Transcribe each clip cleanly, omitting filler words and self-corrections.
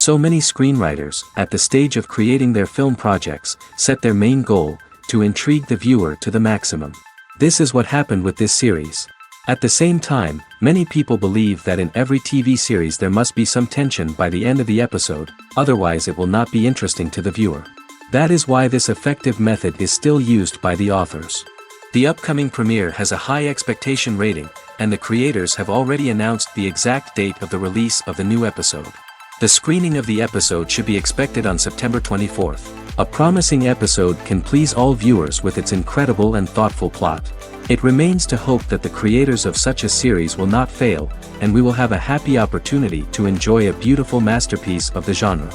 So many screenwriters, at the stage of creating their film projects, set their main goal, to intrigue the viewer to the maximum. This is what happened with this series. At the same time, many people believe that in every TV series there must be some tension by the end of the episode, otherwise it will not be interesting to the viewer. That is why this effective method is still used by the authors. The upcoming premiere has a high expectation rating, and the creators have already announced the exact date of the release of the new episode. The screening of the episode should be expected on September 24th. A promising episode can please all viewers with its incredible and thoughtful plot. It remains to hope that the creators of such a series will not fail, and we will have a happy opportunity to enjoy a beautiful masterpiece of the genre.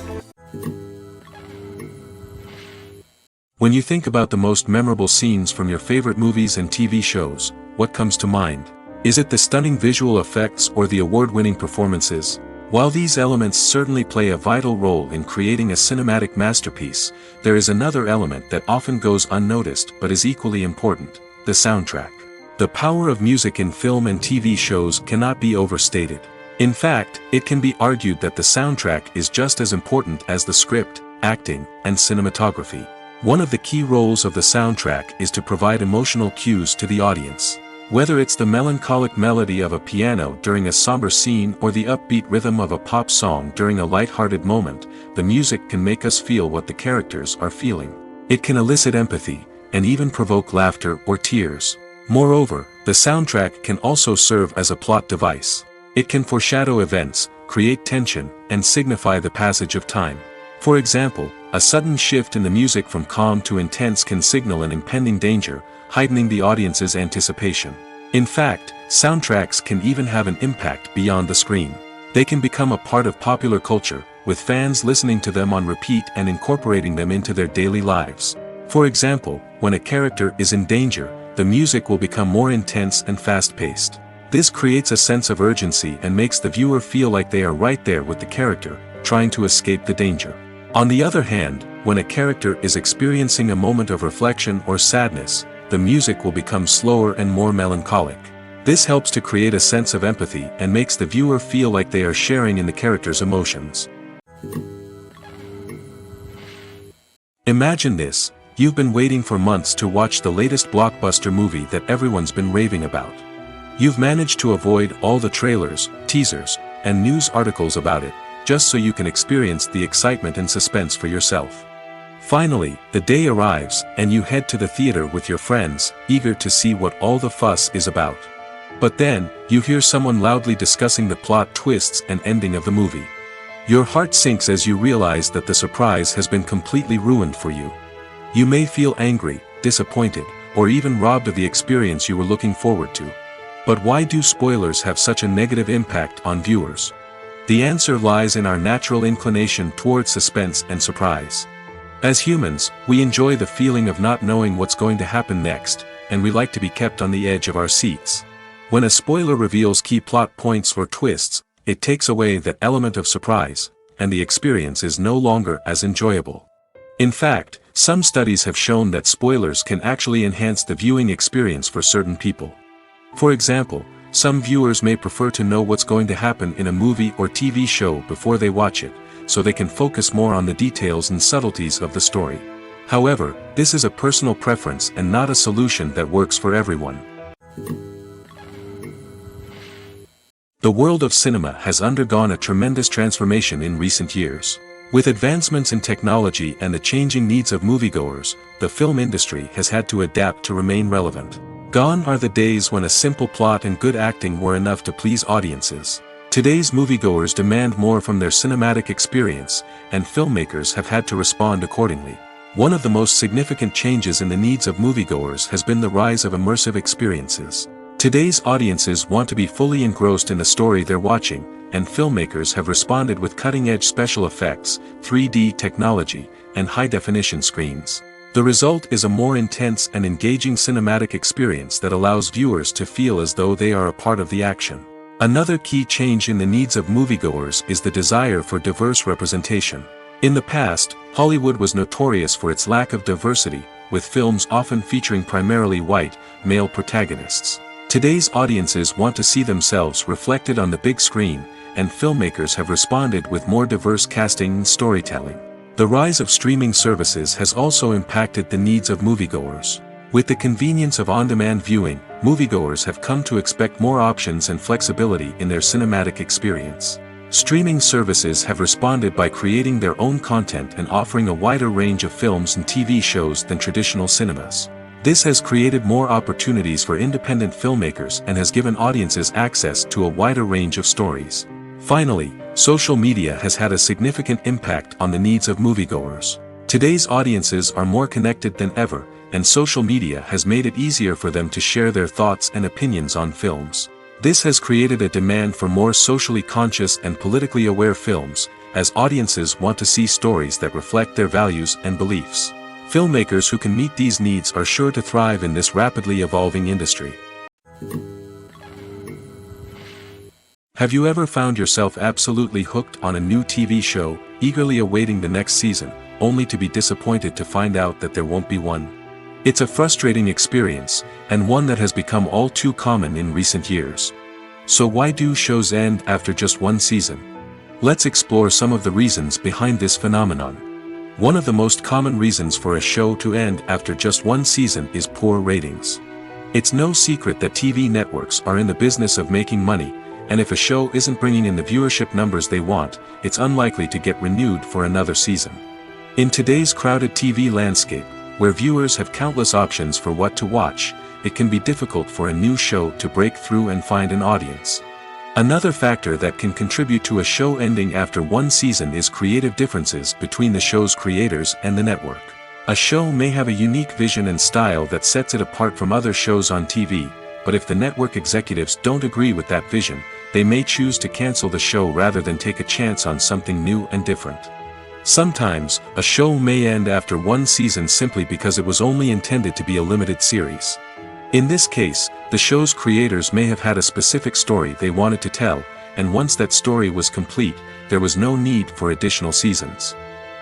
When you think about the most memorable scenes from your favorite movies and TV shows, what comes to mind? Is it the stunning visual effects or the award-winning performances? While these elements certainly play a vital role in creating a cinematic masterpiece, there is another element that often goes unnoticed but is equally important: the soundtrack. The power of music in film and TV shows cannot be overstated. In fact, it can be argued that the soundtrack is just as important as the script, acting, and cinematography. One of the key roles of the soundtrack is to provide emotional cues to the audience. Whether it's the melancholic melody of a piano during a somber scene or the upbeat rhythm of a pop song during a light-hearted moment, the music can make us feel what the characters are feeling. It can elicit empathy, and even provoke laughter or tears. Moreover, the soundtrack can also serve as a plot device. It can foreshadow events, create tension, and signify the passage of time. For example, a sudden shift in the music from calm to intense can signal an impending danger, heightening the audience's anticipation. In fact, soundtracks can even have an impact beyond the screen. They can become a part of popular culture, with fans listening to them on repeat and incorporating them into their daily lives. For example, when a character is in danger, the music will become more intense and fast-paced. This creates a sense of urgency and makes the viewer feel like they are right there with the character, trying to escape the danger. On the other hand, when a character is experiencing a moment of reflection or sadness, the music will become slower and more melancholic. This helps to create a sense of empathy and makes the viewer feel like they are sharing in the character's emotions. Imagine this: you've been waiting for months to watch the latest blockbuster movie that everyone's been raving about. You've managed to avoid all the trailers, teasers, and news articles about it, just so you can experience the excitement and suspense for yourself. Finally, the day arrives, and you head to the theater with your friends, eager to see what all the fuss is about. But then, you hear someone loudly discussing the plot twists and ending of the movie. Your heart sinks as you realize that the surprise has been completely ruined for you. You may feel angry, disappointed, or even robbed of the experience you were looking forward to. But why do spoilers have such a negative impact on viewers? The answer lies in our natural inclination towards suspense and surprise. As humans, we enjoy the feeling of not knowing what's going to happen next, and we like to be kept on the edge of our seats. When a spoiler reveals key plot points or twists, it takes away that element of surprise, and the experience is no longer as enjoyable. In fact, some studies have shown that spoilers can actually enhance the viewing experience for certain people. For example, some viewers may prefer to know what's going to happen in a movie or TV show before they watch it, so they can focus more on the details and subtleties of the story. However, this is a personal preference and not a solution that works for everyone. The world of cinema has undergone a tremendous transformation in recent years. With advancements in technology and the changing needs of moviegoers, the film industry has had to adapt to remain relevant. Gone are the days when a simple plot and good acting were enough to please audiences. Today's moviegoers demand more from their cinematic experience, and filmmakers have had to respond accordingly. One of the most significant changes in the needs of moviegoers has been the rise of immersive experiences. Today's audiences want to be fully engrossed in the story they're watching, and filmmakers have responded with cutting-edge special effects, 3D technology, and high-definition screens. The result is a more intense and engaging cinematic experience that allows viewers to feel as though they are a part of the action. Another key change in the needs of moviegoers is the desire for diverse representation. In the past, Hollywood was notorious for its lack of diversity, with films often featuring primarily white, male protagonists. Today's audiences want to see themselves reflected on the big screen, and filmmakers have responded with more diverse casting and storytelling. The rise of streaming services has also impacted the needs of moviegoers. With the convenience of on-demand viewing, moviegoers have come to expect more options and flexibility in their cinematic experience. Streaming services have responded by creating their own content and offering a wider range of films and TV shows than traditional cinemas. This has created more opportunities for independent filmmakers and has given audiences access to a wider range of stories. Finally, social media has had a significant impact on the needs of moviegoers. Today's audiences are more connected than ever, and social media has made it easier for them to share their thoughts and opinions on films. This has created a demand for more socially conscious and politically aware films, as audiences want to see stories that reflect their values and beliefs. Filmmakers who can meet these needs are sure to thrive in this rapidly evolving industry. Have you ever found yourself absolutely hooked on a new TV show, eagerly awaiting the next season, only to be disappointed to find out that there won't be one? It's a frustrating experience, and one that has become all too common in recent years. So why do shows end after just one season? Let's explore some of the reasons behind this phenomenon. One of the most common reasons for a show to end after just one season is poor ratings. It's no secret that TV networks are in the business of making money, and if a show isn't bringing in the viewership numbers they want, it's unlikely to get renewed for another season. In today's crowded TV landscape, where viewers have countless options for what to watch, it can be difficult for a new show to break through and find an audience. Another factor that can contribute to a show ending after one season is creative differences between the show's creators and the network. A show may have a unique vision and style that sets it apart from other shows on TV, but if the network executives don't agree with that vision, they may choose to cancel the show rather than take a chance on something new and different. Sometimes, a show may end after one season simply because it was only intended to be a limited series. In this case, the show's creators may have had a specific story they wanted to tell, and once that story was complete, there was no need for additional seasons.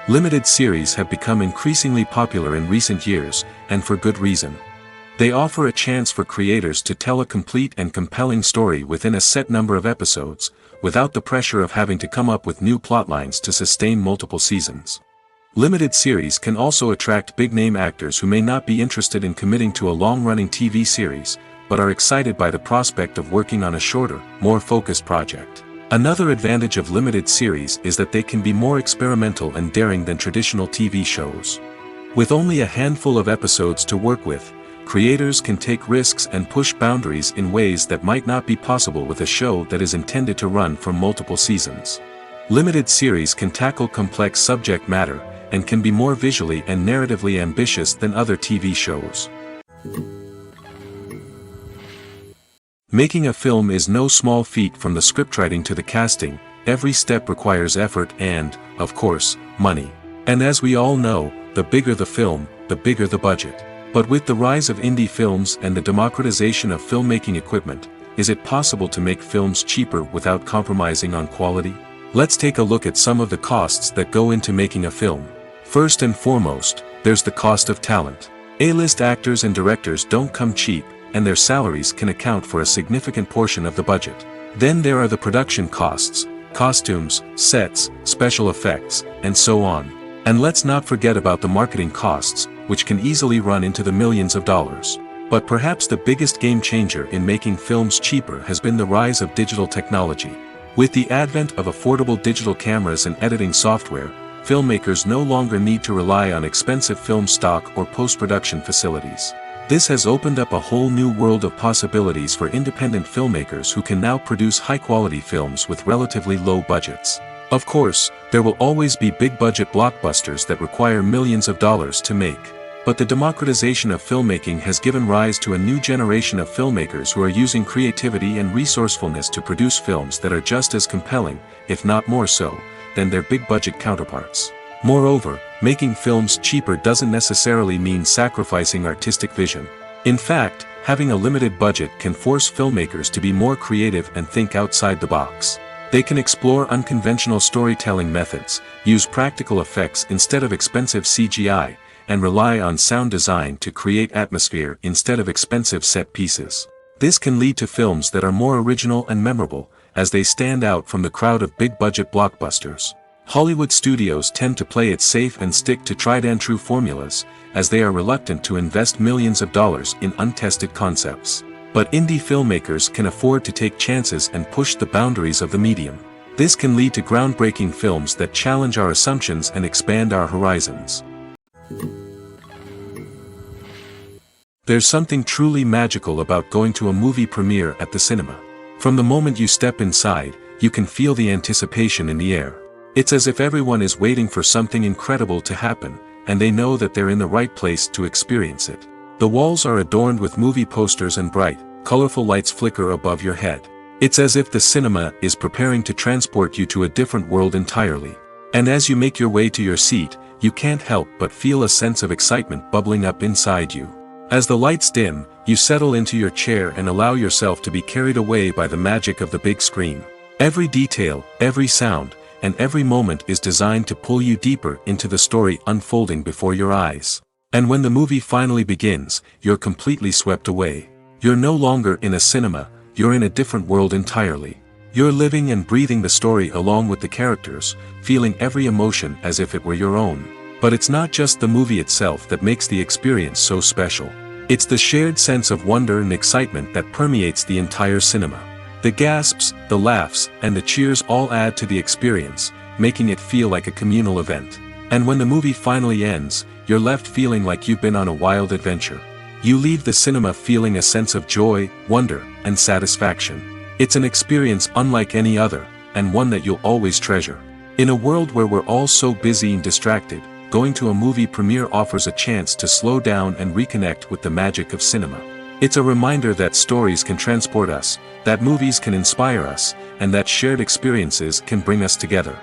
Limited series have become increasingly popular in recent years, and for good reason. They offer a chance for creators to tell a complete and compelling story within a set number of episodes, without the pressure of having to come up with new plotlines to sustain multiple seasons. Limited series can also attract big-name actors who may not be interested in committing to a long-running TV series, but are excited by the prospect of working on a shorter, more focused project. Another advantage of limited series is that they can be more experimental and daring than traditional TV shows. With only a handful of episodes to work with, creators can take risks and push boundaries in ways that might not be possible with a show that is intended to run for multiple seasons. Limited series can tackle complex subject matter, and can be more visually and narratively ambitious than other TV shows. Making a film is no small feat. From the scriptwriting to the casting, every step requires effort and, of course, money. And as we all know, the bigger the film, the bigger the budget. But with the rise of indie films and the democratization of filmmaking equipment, is it possible to make films cheaper without compromising on quality? Let's take a look at some of the costs that go into making a film. First and foremost, there's the cost of talent. A-list actors and directors don't come cheap, and their salaries can account for a significant portion of the budget. Then there are the production costs, costumes, sets, special effects, and so on. And let's not forget about the marketing costs, which can easily run into the millions of dollars. But perhaps the biggest game changer in making films cheaper has been the rise of digital technology. With the advent of affordable digital cameras and editing software, filmmakers no longer need to rely on expensive film stock or post-production facilities. This has opened up a whole new world of possibilities for independent filmmakers who can now produce high-quality films with relatively low budgets. Of course, there will always be big-budget blockbusters that require millions of dollars to make. But the democratization of filmmaking has given rise to a new generation of filmmakers who are using creativity and resourcefulness to produce films that are just as compelling, if not more so, than their big-budget counterparts. Moreover, making films cheaper doesn't necessarily mean sacrificing artistic vision. In fact, having a limited budget can force filmmakers to be more creative and think outside the box. They can explore unconventional storytelling methods, use practical effects instead of expensive CGI, and rely on sound design to create atmosphere instead of expensive set pieces. This can lead to films that are more original and memorable, as they stand out from the crowd of big-budget blockbusters. Hollywood studios tend to play it safe and stick to tried-and-true formulas, as they are reluctant to invest millions of dollars in untested concepts. But indie filmmakers can afford to take chances and push the boundaries of the medium. This can lead to groundbreaking films that challenge our assumptions and expand our horizons. There's something truly magical about going to a movie premiere at the cinema. From the moment you step inside, you can feel the anticipation in the air. It's as if everyone is waiting for something incredible to happen, and they know that they're in the right place to experience it. The walls are adorned with movie posters and bright, colorful lights flicker above your head. It's as if the cinema is preparing to transport you to a different world entirely. And as you make your way to your seat, you can't help but feel a sense of excitement bubbling up inside you. As the lights dim, you settle into your chair and allow yourself to be carried away by the magic of the big screen. Every detail, every sound, and every moment is designed to pull you deeper into the story unfolding before your eyes. And when the movie finally begins, you're completely swept away. You're no longer in a cinema, you're in a different world entirely. You're living and breathing the story along with the characters, feeling every emotion as if it were your own. But it's not just the movie itself that makes the experience so special. It's the shared sense of wonder and excitement that permeates the entire cinema. The gasps, the laughs, and the cheers all add to the experience, making it feel like a communal event. And when the movie finally ends, you're left feeling like you've been on a wild adventure. You leave the cinema feeling a sense of joy, wonder, and satisfaction. It's an experience unlike any other, and one that you'll always treasure. In a world where we're all so busy and distracted, going to a movie premiere offers a chance to slow down and reconnect with the magic of cinema. It's a reminder that stories can transport us, that movies can inspire us, and that shared experiences can bring us together.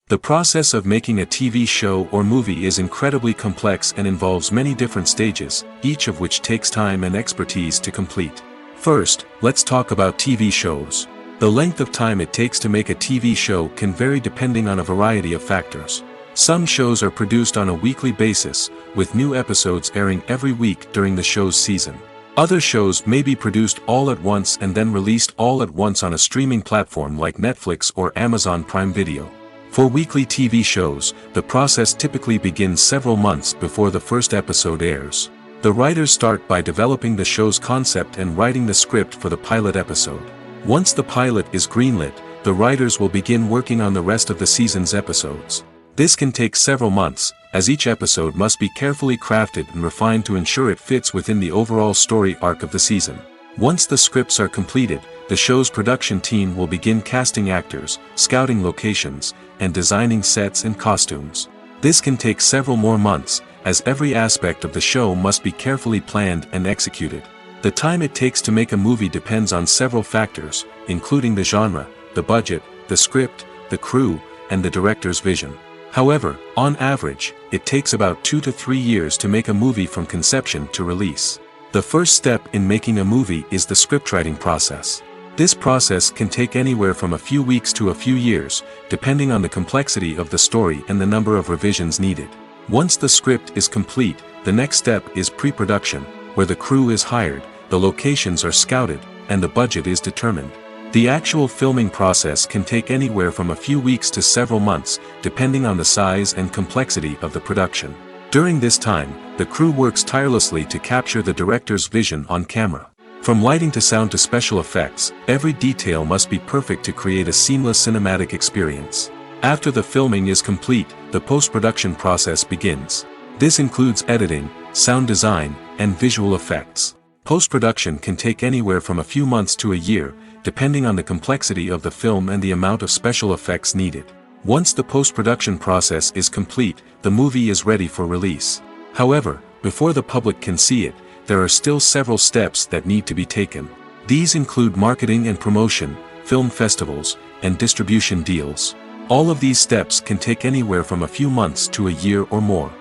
The process of making a TV show or movie is incredibly complex and involves many different stages, each of which takes time and expertise to complete. First, let's talk about TV shows. The length of time it takes to make a TV show can vary depending on a variety of factors. Some shows are produced on a weekly basis, with new episodes airing every week during the show's season. Other shows may be produced all at once and then released all at once on a streaming platform like Netflix or Amazon Prime Video. For weekly TV shows, the process typically begins several months before the first episode airs. The writers start by developing the show's concept and writing the script for the pilot episode. Once the pilot is greenlit, the writers will begin working on the rest of the season's episodes. This can take several months, as each episode must be carefully crafted and refined to ensure it fits within the overall story arc of the season. Once the scripts are completed, the show's production team will begin casting actors, scouting locations, and designing sets and costumes. This can take several more months, as every aspect of the show must be carefully planned and executed. The time it takes to make a movie depends on several factors, including the genre, the budget, the script, the crew, and the director's vision. However, on average, it takes about 2 to 3 years to make a movie from conception to release. The first step in making a movie is the scriptwriting process. This process can take anywhere from a few weeks to a few years, depending on the complexity of the story and the number of revisions needed. Once the script is complete, the next step is pre-production, where the crew is hired, the locations are scouted, and the budget is determined. The actual filming process can take anywhere from a few weeks to several months, depending on the size and complexity of the production. During this time, the crew works tirelessly to capture the director's vision on camera. From lighting to sound to special effects, every detail must be perfect to create a seamless cinematic experience. After the filming is complete, the post-production process begins. This includes editing, sound design, and visual effects. Post-production can take anywhere from a few months to a year, depending on the complexity of the film and the amount of special effects needed. Once the post-production process is complete, the movie is ready for release. However, before the public can see it, there are still several steps that need to be taken. These include marketing and promotion, film festivals, and distribution deals. All of these steps can take anywhere from a few months to a year or more.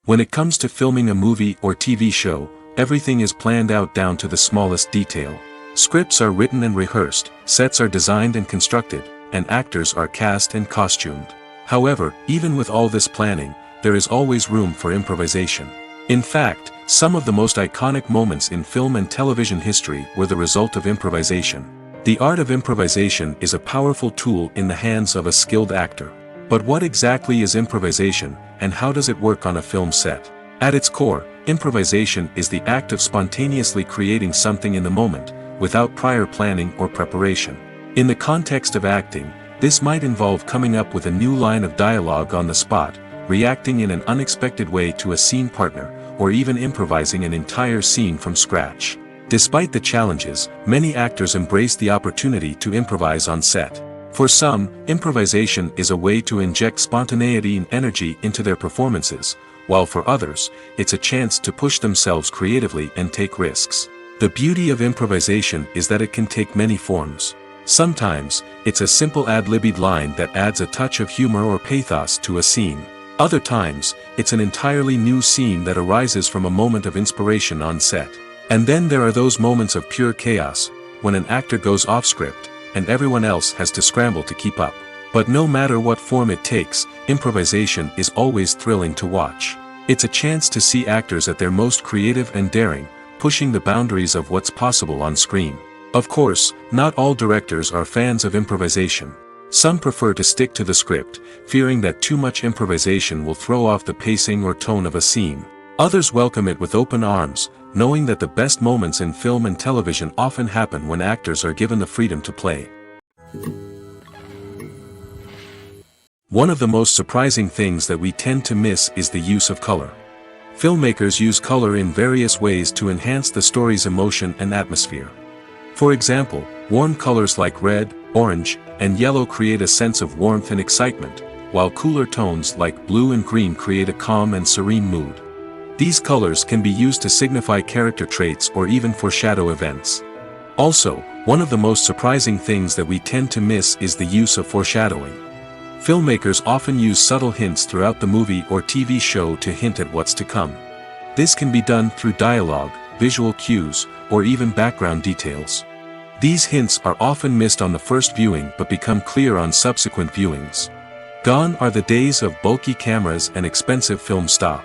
When it comes to filming a movie or TV show, everything is planned out down to the smallest detail. Scripts are written and rehearsed, sets are designed and constructed, and actors are cast and costumed. However, even with all this planning, there is always room for improvisation. In fact, Some of the most iconic moments in film and television history were the result of improvisation. The art of improvisation is a powerful tool in the hands of a skilled actor. But what exactly is improvisation, and how does it work on a film set? At its core, improvisation is the act of spontaneously creating something in the moment, without prior planning or preparation. In the context of acting, this might involve coming up with a new line of dialogue on the spot, reacting in an unexpected way to a scene partner, or even improvising an entire scene from scratch. Despite the challenges, many actors embrace the opportunity to improvise on set. For some, improvisation is a way to inject spontaneity and energy into their performances, while for others, it's a chance to push themselves creatively and take risks. The beauty of improvisation is that it can take many forms. Sometimes, it's a simple ad-libbed line that adds a touch of humor or pathos to a scene. Other times, it's an entirely new scene that arises from a moment of inspiration on set. And then there are those moments of pure chaos, when an actor goes off script, and everyone else has to scramble to keep up. But no matter what form it takes, improvisation is always thrilling to watch. It's a chance to see actors at their most creative and daring, pushing the boundaries of what's possible on screen. Of course, not all directors are fans of improvisation. Some prefer to stick to the script, fearing that too much improvisation will throw off the pacing or tone of a scene. Others welcome it with open arms, knowing that the best moments in film and television often happen when actors are given the freedom to play. One of the most surprising things that we tend to miss is the use of color. Filmmakers use color in various ways to enhance the story's emotion and atmosphere. For example, warm colors like red, orange, and yellow create a sense of warmth and excitement, while cooler tones like blue and green create a calm and serene mood. These colors can be used to signify character traits or even foreshadow events. Also, one of the most surprising things that we tend to miss is the use of foreshadowing. Filmmakers often use subtle hints throughout the movie or TV show to hint at what's to come. This can be done through dialogue, visual cues, or even background details. These hints are often missed on the first viewing but become clear on subsequent viewings. Gone are the days of bulky cameras and expensive film stock.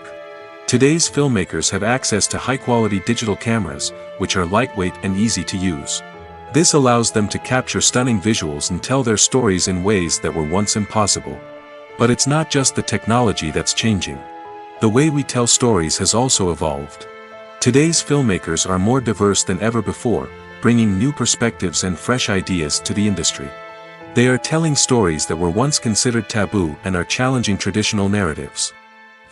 Today's filmmakers have access to high-quality digital cameras, which are lightweight and easy to use. This allows them to capture stunning visuals and tell their stories in ways that were once impossible. But it's not just the technology that's changing. The way we tell stories has also evolved. Today's filmmakers are more diverse than ever before, bringing new perspectives and fresh ideas to the industry. They are telling stories that were once considered taboo and are challenging traditional narratives.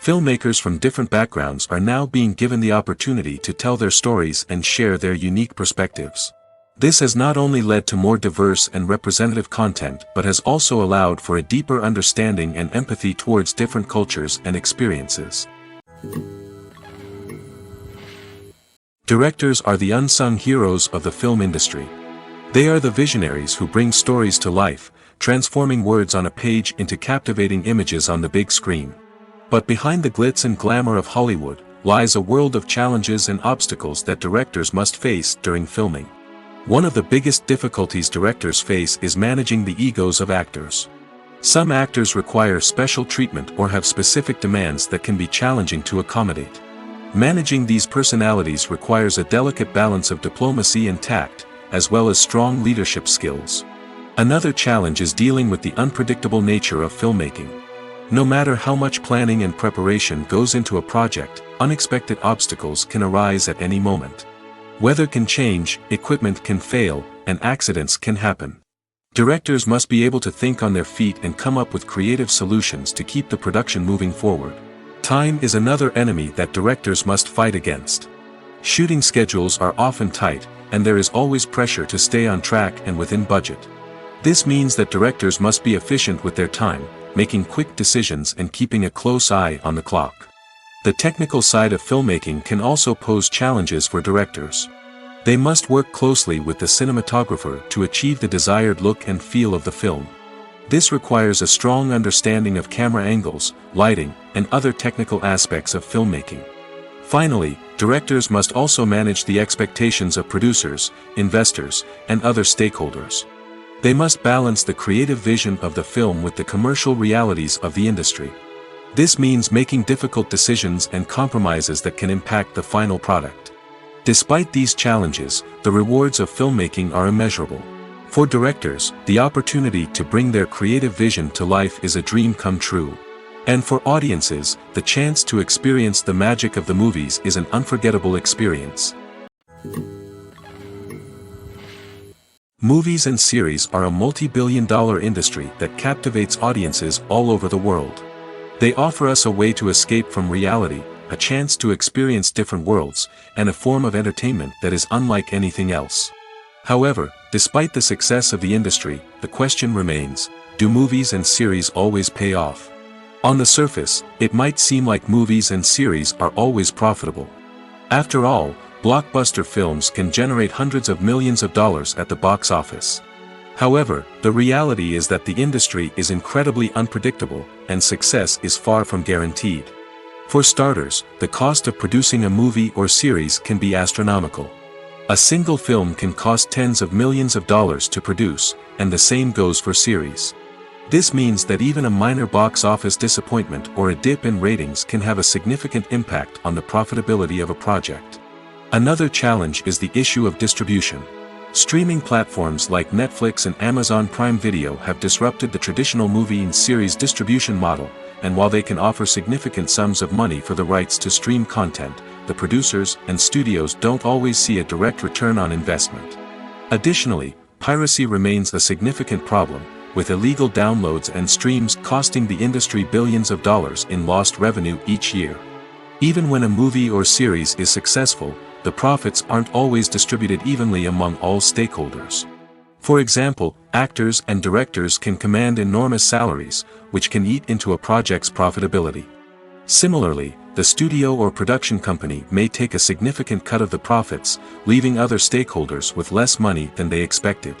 Filmmakers from different backgrounds are now being given the opportunity to tell their stories and share their unique perspectives. This has not only led to more diverse and representative content but has also allowed for a deeper understanding and empathy towards different cultures and experiences. Directors are the unsung heroes of the film industry. They are the visionaries who bring stories to life, transforming words on a page into captivating images on the big screen. But behind the glitz and glamour of Hollywood lies a world of challenges and obstacles that directors must face during filming. One of the biggest difficulties directors face is managing the egos of actors. Some actors require special treatment or have specific demands that can be challenging to accommodate. Managing these personalities requires a delicate balance of diplomacy and tact, as well as strong leadership skills. Another challenge is dealing with the unpredictable nature of filmmaking. No matter how much planning and preparation goes into a project, unexpected obstacles can arise at any moment. Weather can change, equipment can fail, and accidents can happen. Directors must be able to think on their feet and come up with creative solutions to keep the production moving forward. Time is another enemy that directors must fight against. Shooting schedules are often tight, and there is always pressure to stay on track and within budget. This means that directors must be efficient with their time, making quick decisions and keeping a close eye on the clock. The technical side of filmmaking can also pose challenges for directors. They must work closely with the cinematographer to achieve the desired look and feel of the film. This requires a strong understanding of camera angles, lighting, and other technical aspects of filmmaking. Finally, directors must also manage the expectations of producers, investors, and other stakeholders. They must balance the creative vision of the film with the commercial realities of the industry. This means making difficult decisions and compromises that can impact the final product. Despite these challenges, the rewards of filmmaking are immeasurable. For directors, the opportunity to bring their creative vision to life is a dream come true. And for audiences, the chance to experience the magic of the movies is an unforgettable experience. Movies and series are a multi-billion-dollar industry that captivates audiences all over the world. They offer us a way to escape from reality, a chance to experience different worlds, and a form of entertainment that is unlike anything else. However, despite the success of the industry, the question remains, do movies and series always pay off? On the surface, it might seem like movies and series are always profitable. After all, blockbuster films can generate hundreds of millions of dollars at the box office. However, the reality is that the industry is incredibly unpredictable, and success is far from guaranteed. For starters, the cost of producing a movie or series can be astronomical. A single film can cost tens of millions of dollars to produce, and the same goes for series. This means that even a minor box office disappointment or a dip in ratings can have a significant impact on the profitability of a project. Another challenge is the issue of distribution. Streaming platforms like Netflix and Amazon Prime Video have disrupted the traditional movie and series distribution model, and while they can offer significant sums of money for the rights to stream content, the producers and studios don't always see a direct return on investment. Additionally, piracy remains a significant problem, with illegal downloads and streams costing the industry billions of dollars in lost revenue each year. Even when a movie or series is successful, the profits aren't always distributed evenly among all stakeholders. For example, actors and directors can command enormous salaries, which can eat into a project's profitability. Similarly, the studio or production company may take a significant cut of the profits, leaving other stakeholders with less money than they expected.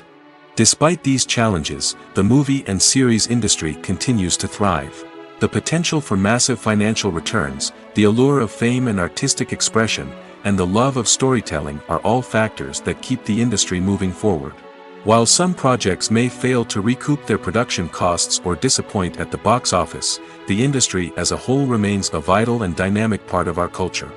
Despite these challenges, the movie and series industry continues to thrive. The potential for massive financial returns, the allure of fame and artistic expression, and the love of storytelling are all factors that keep the industry moving forward. While some projects may fail to recoup their production costs or disappoint at the box office, the industry as a whole remains a vital and dynamic part of our culture.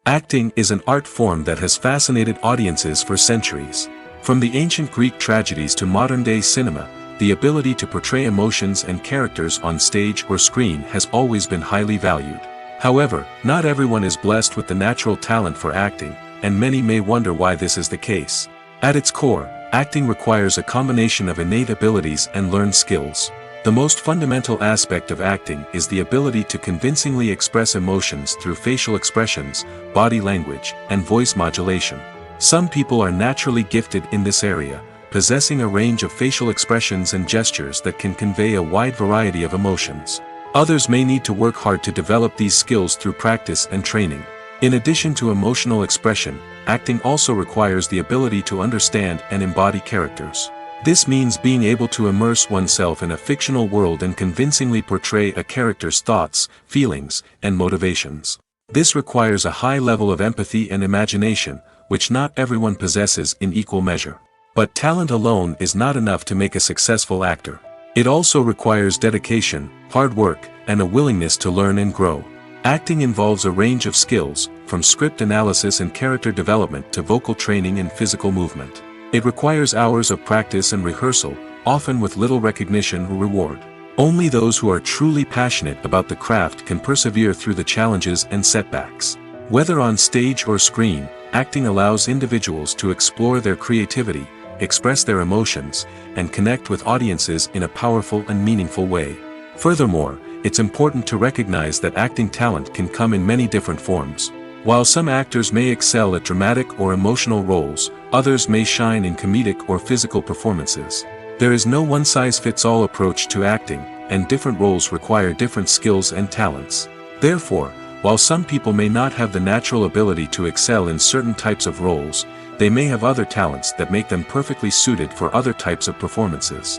Acting is an art form that has fascinated audiences for centuries. From the ancient Greek tragedies to modern-day cinema, the ability to portray emotions and characters on stage or screen has always been highly valued. However, not everyone is blessed with the natural talent for acting, and many may wonder why this is the case. At its core, acting requires a combination of innate abilities and learned skills. The most fundamental aspect of acting is the ability to convincingly express emotions through facial expressions, body language, and voice modulation. Some people are naturally gifted in this area, possessing a range of facial expressions and gestures that can convey a wide variety of emotions. Others may need to work hard to develop these skills through practice and training. In addition to emotional expression, acting also requires the ability to understand and embody characters. This means being able to immerse oneself in a fictional world and convincingly portray a character's thoughts, feelings, and motivations. This requires a high level of empathy and imagination, which not everyone possesses in equal measure. But talent alone is not enough to make a successful actor. It also requires dedication, hard work, and a willingness to learn and grow. Acting involves a range of skills, from script analysis and character development to vocal training and physical movement. It requires hours of practice and rehearsal, often with little recognition or reward. Only those who are truly passionate about the craft can persevere through the challenges and setbacks. Whether on stage or screen, acting allows individuals to explore their creativity, express their emotions, and connect with audiences in a powerful and meaningful way. Furthermore, it's important to recognize that acting talent can come in many different forms. While some actors may excel at dramatic or emotional roles, others may shine in comedic or physical performances. There is no one-size-fits-all approach to acting, and different roles require different skills and talents. Therefore, while some people may not have the natural ability to excel in certain types of roles, they may have other talents that make them perfectly suited for other types of performances.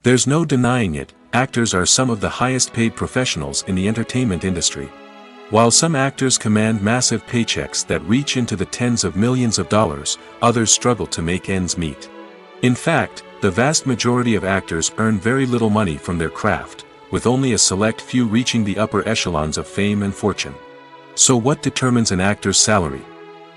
There's no denying it, actors are some of the highest paid professionals in the entertainment industry. While some actors command massive paychecks that reach into the tens of millions of dollars, others struggle to make ends meet. In fact, the vast majority of actors earn very little money from their craft, with only a select few reaching the upper echelons of fame and fortune. So what determines an actor's salary?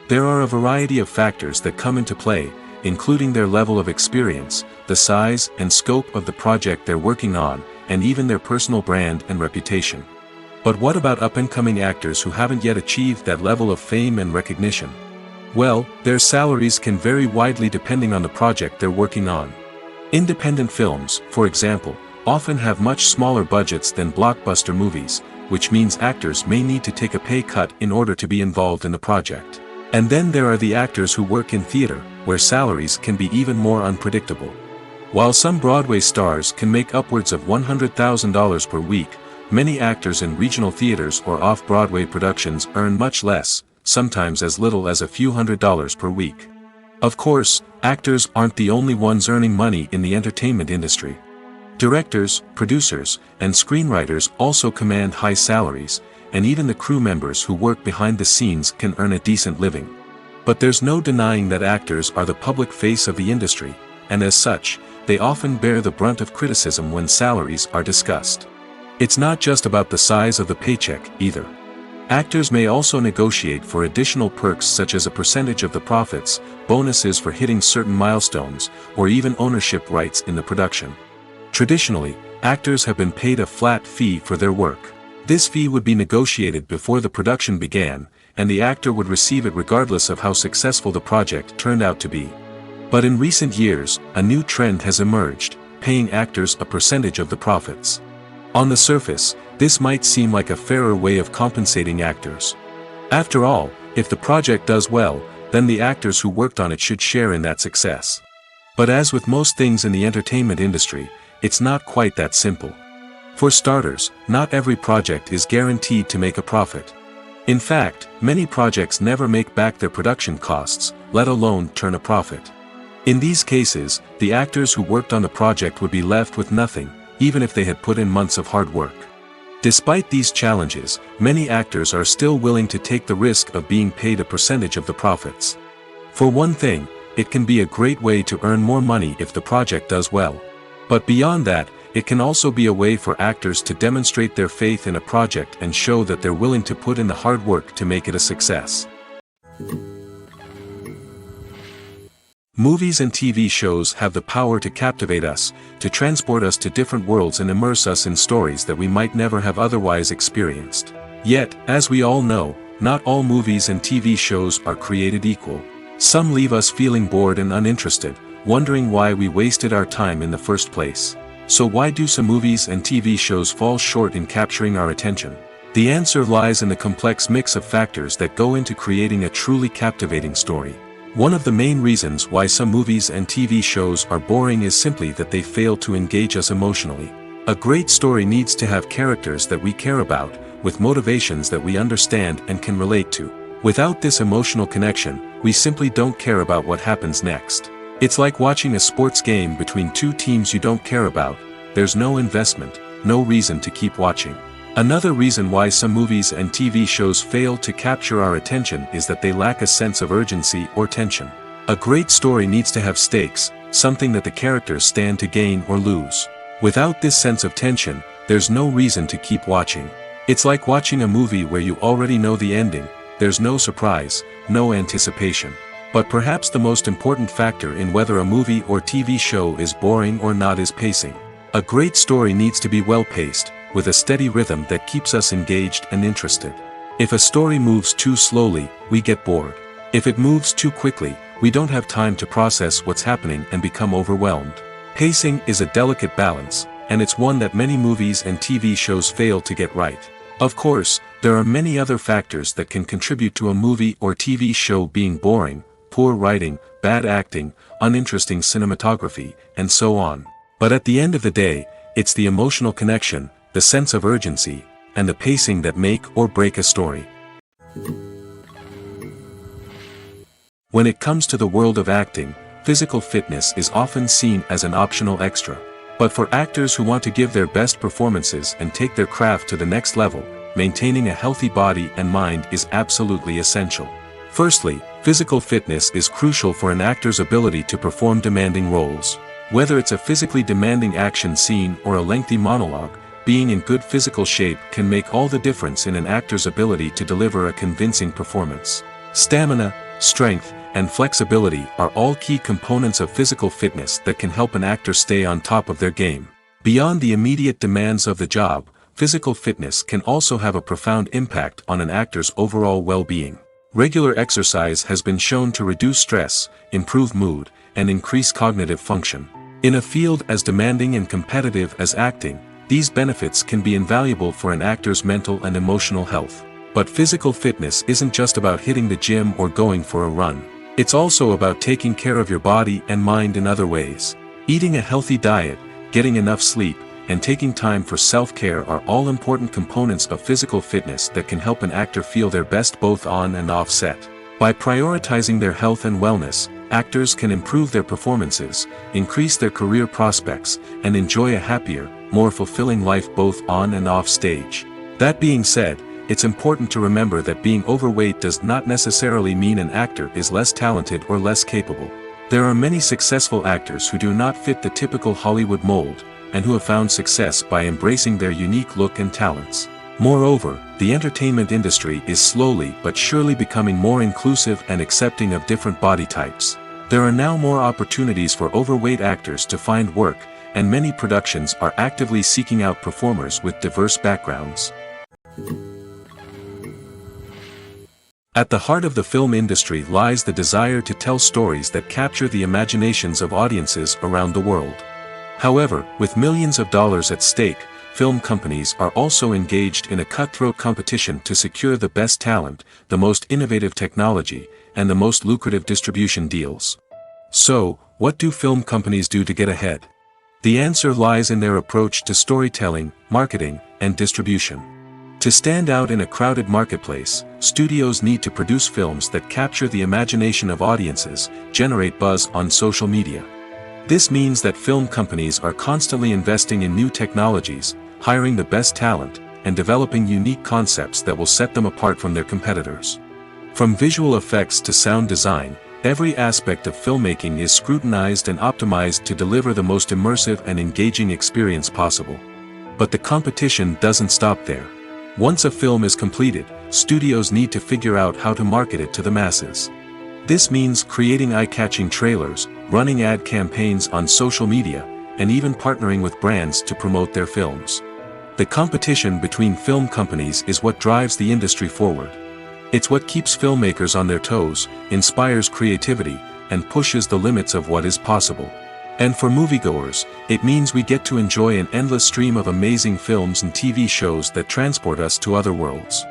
There are a variety of factors that come into play, including their level of experience, the size and scope of the project they're working on, and even their personal brand and reputation. But what about up-and-coming actors who haven't yet achieved that level of fame and recognition? Well, their salaries can vary widely depending on the project they're working on. Independent films, for example, often have much smaller budgets than blockbuster movies, which means actors may need to take a pay cut in order to be involved in the project. And then there are the actors who work in theater, where salaries can be even more unpredictable. While some Broadway stars can make upwards of $100,000 per week, many actors in regional theaters or off-Broadway productions earn much less, sometimes as little as a few $100s per week. Of course, actors aren't the only ones earning money in the entertainment industry. Directors, producers, and screenwriters also command high salaries, and even the crew members who work behind the scenes can earn a decent living. But there's no denying that actors are the public face of the industry, and as such, they often bear the brunt of criticism when salaries are discussed. It's not just about the size of the paycheck, either. Actors may also negotiate for additional perks such as a percentage of the profits, bonuses for hitting certain milestones, or even ownership rights in the production. Traditionally, actors have been paid a flat fee for their work. This fee would be negotiated before the production began, and the actor would receive it regardless of how successful the project turned out to be. But in recent years, a new trend has emerged, paying actors a percentage of the profits. On the surface, this might seem like a fairer way of compensating actors. After all, if the project does well, then the actors who worked on it should share in that success. But as with most things in the entertainment industry, it's not quite that simple. For starters, not every project is guaranteed to make a profit. In fact, many projects never make back their production costs, let alone turn a profit. In these cases, the actors who worked on the project would be left with nothing, even if they had put in months of hard work. Despite these challenges, many actors are still willing to take the risk of being paid a percentage of the profits. For one thing, it can be a great way to earn more money if the project does well. But beyond that, it can also be a way for actors to demonstrate their faith in a project and show that they're willing to put in the hard work to make it a success. Movies and TV shows have the power to captivate us, to transport us to different worlds and immerse us in stories that we might never have otherwise experienced. Yet, as we all know, not all movies and TV shows are created equal. Some leave us feeling bored and uninterested, wondering why we wasted our time in the first place. So why do some movies and TV shows fall short in capturing our attention? The answer lies in the complex mix of factors that go into creating a truly captivating story. One of the main reasons why some movies and TV shows are boring is simply that they fail to engage us emotionally. A great story needs to have characters that we care about, with motivations that we understand and can relate to. Without this emotional connection, we simply don't care about what happens next. It's like watching a sports game between two teams you don't care about. There's no investment, no reason to keep watching. Another reason why some movies and TV shows fail to capture our attention is that they lack a sense of urgency or tension. A great story needs to have stakes, something that the characters stand to gain or lose. Without this sense of tension, there's no reason to keep watching. It's like watching a movie where you already know the ending, there's no surprise, no anticipation. But perhaps the most important factor in whether a movie or TV show is boring or not is pacing. A great story needs to be well-paced, with a steady rhythm that keeps us engaged and interested. If a story moves too slowly, we get bored. If it moves too quickly, we don't have time to process what's happening and become overwhelmed. Pacing is a delicate balance, and it's one that many movies and TV shows fail to get right. Of course, there are many other factors that can contribute to a movie or TV show being boring: poor writing, bad acting, uninteresting cinematography, and so on. But at the end of the day, it's the emotional connection, the sense of urgency, and the pacing that make or break a story. When it comes to the world of acting, physical fitness is often seen as an optional extra. But for actors who want to give their best performances and take their craft to the next level, maintaining a healthy body and mind is absolutely essential. Firstly, Physical fitness is crucial for an actor's ability to perform demanding roles. Whether it's a physically demanding action scene or a lengthy monologue, being in good physical shape can make all the difference in an actor's ability to deliver a convincing performance. Stamina, strength, and flexibility are all key components of physical fitness that can help an actor stay on top of their game. Beyond the immediate demands of the job, physical fitness can also have a profound impact on an actor's overall well-being. Regular exercise has been shown to reduce stress, improve mood, and increase cognitive function. In a field as demanding and competitive as acting, these benefits can be invaluable for an actor's mental and emotional health. But physical fitness isn't just about hitting the gym or going for a run. It's also about taking care of your body and mind in other ways. Eating a healthy diet, getting enough sleep, and taking time for self-care are all important components of physical fitness that can help an actor feel their best both on and off set. By prioritizing their health and wellness, actors can improve their performances, increase their career prospects, and enjoy a happier, more fulfilling life both on and off stage. That being said, it's important to remember that being overweight does not necessarily mean an actor is less talented or less capable. There are many successful actors who do not fit the typical Hollywood mold, and who have found success by embracing their unique look and talents. Moreover, the entertainment industry is slowly but surely becoming more inclusive and accepting of different body types. There are now more opportunities for overweight actors to find work, and many productions are actively seeking out performers with diverse backgrounds. At the heart of the film industry lies the desire to tell stories that capture the imaginations of audiences around the world. However, with millions of dollars at stake, film companies are also engaged in a cutthroat competition to secure the best talent, the most innovative technology, and the most lucrative distribution deals. So, what do film companies do to get ahead? The answer lies in their approach to storytelling, marketing, and distribution. To stand out in a crowded marketplace, studios need to produce films that capture the imagination of audiences, generate buzz on social media. This means that film companies are constantly investing in new technologies, hiring the best talent, and developing unique concepts that will set them apart from their competitors. From visual effects to sound design, every aspect of filmmaking is scrutinized and optimized to deliver the most immersive and engaging experience possible. But the competition doesn't stop there. Once a film is completed, studios need to figure out how to market it to the masses. This means creating eye-catching trailers, running ad campaigns on social media, and even partnering with brands to promote their films. The competition between film companies is what drives the industry forward. It's what keeps filmmakers on their toes, inspires creativity, and pushes the limits of what is possible. And for moviegoers, it means we get to enjoy an endless stream of amazing films and TV shows that transport us to other worlds.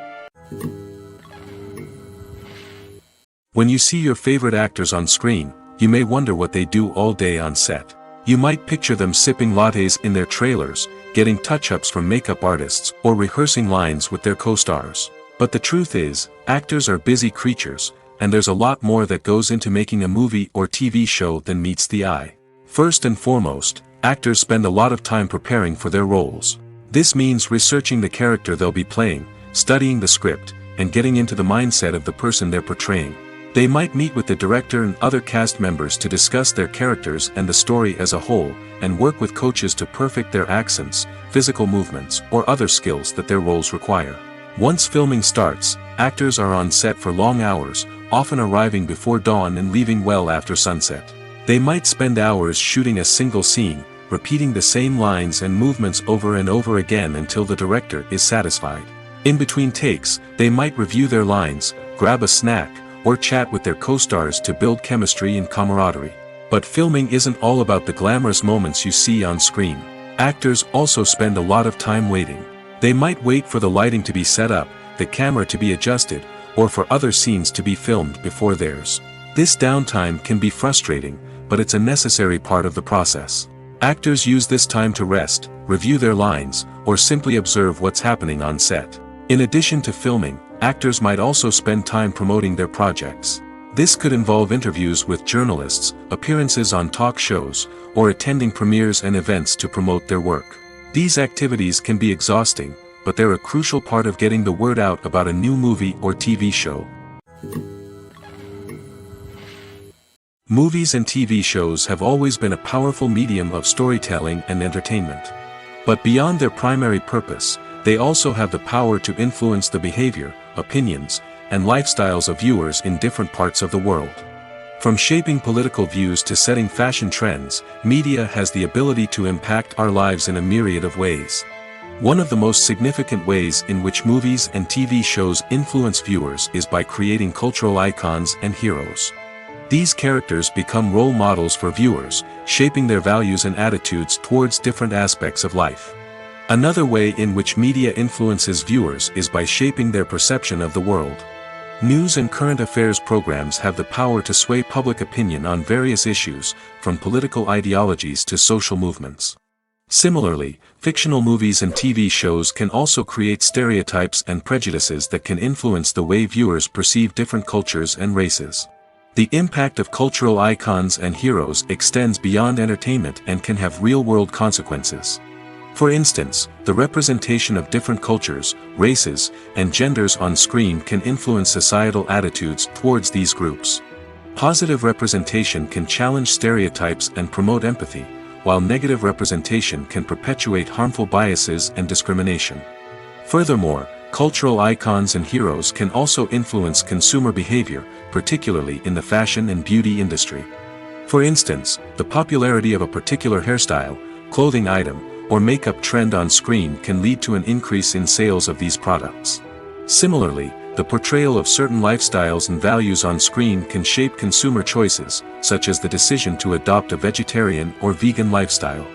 When you see your favorite actors on screen, you may wonder what they do all day on set. You might picture them sipping lattes in their trailers, getting touch-ups from makeup artists, or rehearsing lines with their co-stars. But the truth is, actors are busy creatures, and there's a lot more that goes into making a movie or TV show than meets the eye. First and foremost, actors spend a lot of time preparing for their roles. This means researching the character they'll be playing, studying the script, and getting into the mindset of the person they're portraying. They might meet with the director and other cast members to discuss their characters and the story as a whole, and work with coaches to perfect their accents, physical movements, or other skills that their roles require. Once filming starts, actors are on set for long hours, often arriving before dawn and leaving well after sunset. They might spend hours shooting a single scene, repeating the same lines and movements over and over again until the director is satisfied. In between takes, they might review their lines, grab a snack, or chat with their co-stars to build chemistry and camaraderie. But filming isn't all about the glamorous moments you see on screen. Actors also spend a lot of time waiting. They might wait for the lighting to be set up, the camera to be adjusted, or for other scenes to be filmed before theirs. This downtime can be frustrating, but it's a necessary part of the process. Actors use this time to rest, review their lines, or simply observe what's happening on set. In addition to filming, actors might also spend time promoting their projects. This could involve interviews with journalists, appearances on talk shows, or attending premieres and events to promote their work. These activities can be exhausting, but they're a crucial part of getting the word out about a new movie or TV show. Movies and TV shows have always been a powerful medium of storytelling and entertainment. But beyond their primary purpose, they also have the power to influence the behavior, opinions, and lifestyles of viewers in different parts of the world. From shaping political views to setting fashion trends, media has the ability to impact our lives in a myriad of ways. One of the most significant ways in which movies and TV shows influence viewers is by creating cultural icons and heroes. These characters become role models for viewers, shaping their values and attitudes towards different aspects of life. Another way in which media influences viewers is by shaping their perception of the world. News and current affairs programs have the power to sway public opinion on various issues, from political ideologies to social movements. Similarly, fictional movies and TV shows can also create stereotypes and prejudices that can influence the way viewers perceive different cultures and races. The impact of cultural icons and heroes extends beyond entertainment and can have real-world consequences. For instance, the representation of different cultures, races, and genders on screen can influence societal attitudes towards these groups. Positive representation can challenge stereotypes and promote empathy, while negative representation can perpetuate harmful biases and discrimination. Furthermore, cultural icons and heroes can also influence consumer behavior, particularly in the fashion and beauty industry. For instance, the popularity of a particular hairstyle, clothing item, or makeup trend on screen can lead to an increase in sales of these products. Similarly, the portrayal of certain lifestyles and values on screen can shape consumer choices, such as the decision to adopt a vegetarian or vegan lifestyle.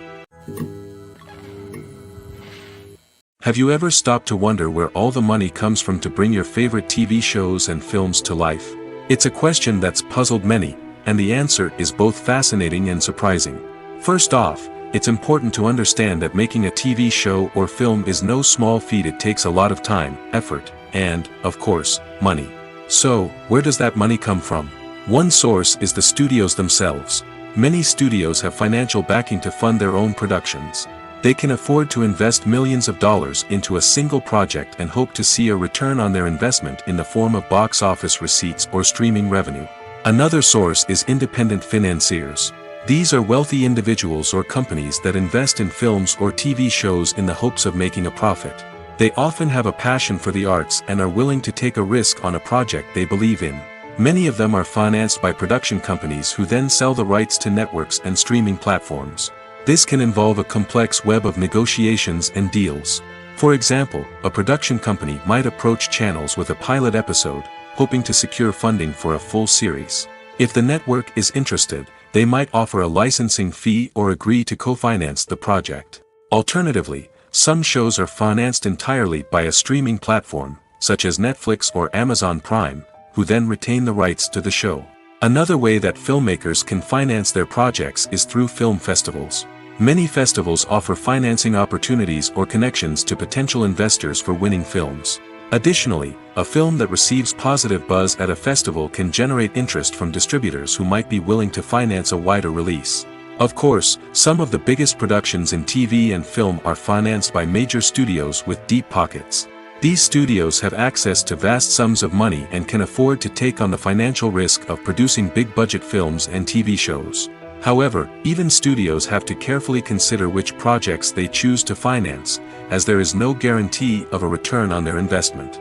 Have you ever stopped to wonder where all the money comes from to bring your favorite TV shows and films to life? It's a question that's puzzled many, and the answer is both fascinating and surprising. First off, it's important to understand that making a TV show or film is no small feat. It takes a lot of time, effort, and, of course, money. So, where does that money come from? One source is the studios themselves. Many studios have financial backing to fund their own productions. They can afford to invest millions of dollars into a single project and hope to see a return on their investment in the form of box office receipts or streaming revenue. Another source is independent financiers. These are wealthy individuals or companies that invest in films or TV shows in the hopes of making a profit. They often have a passion for the arts and are willing to take a risk on a project they believe in. Many of them are financed by production companies who then sell the rights to networks and streaming platforms. This can involve a complex web of negotiations and deals. For example, a production company might approach channels with a pilot episode, hoping to secure funding for a full series. If the network is interested, they might offer a licensing fee or agree to co-finance the project. Alternatively, some shows are financed entirely by a streaming platform, such as Netflix or Amazon Prime, who then retain the rights to the show. Another way that filmmakers can finance their projects is through film festivals. Many festivals offer financing opportunities or connections to potential investors for winning films. Additionally, a film that receives positive buzz at a festival can generate interest from distributors who might be willing to finance a wider release. Of course, some of the biggest productions in TV and film are financed by major studios with deep pockets. These studios have access to vast sums of money and can afford to take on the financial risk of producing big-budget films and TV shows. However, even studios have to carefully consider which projects they choose to finance, as there is no guarantee of a return on their investment.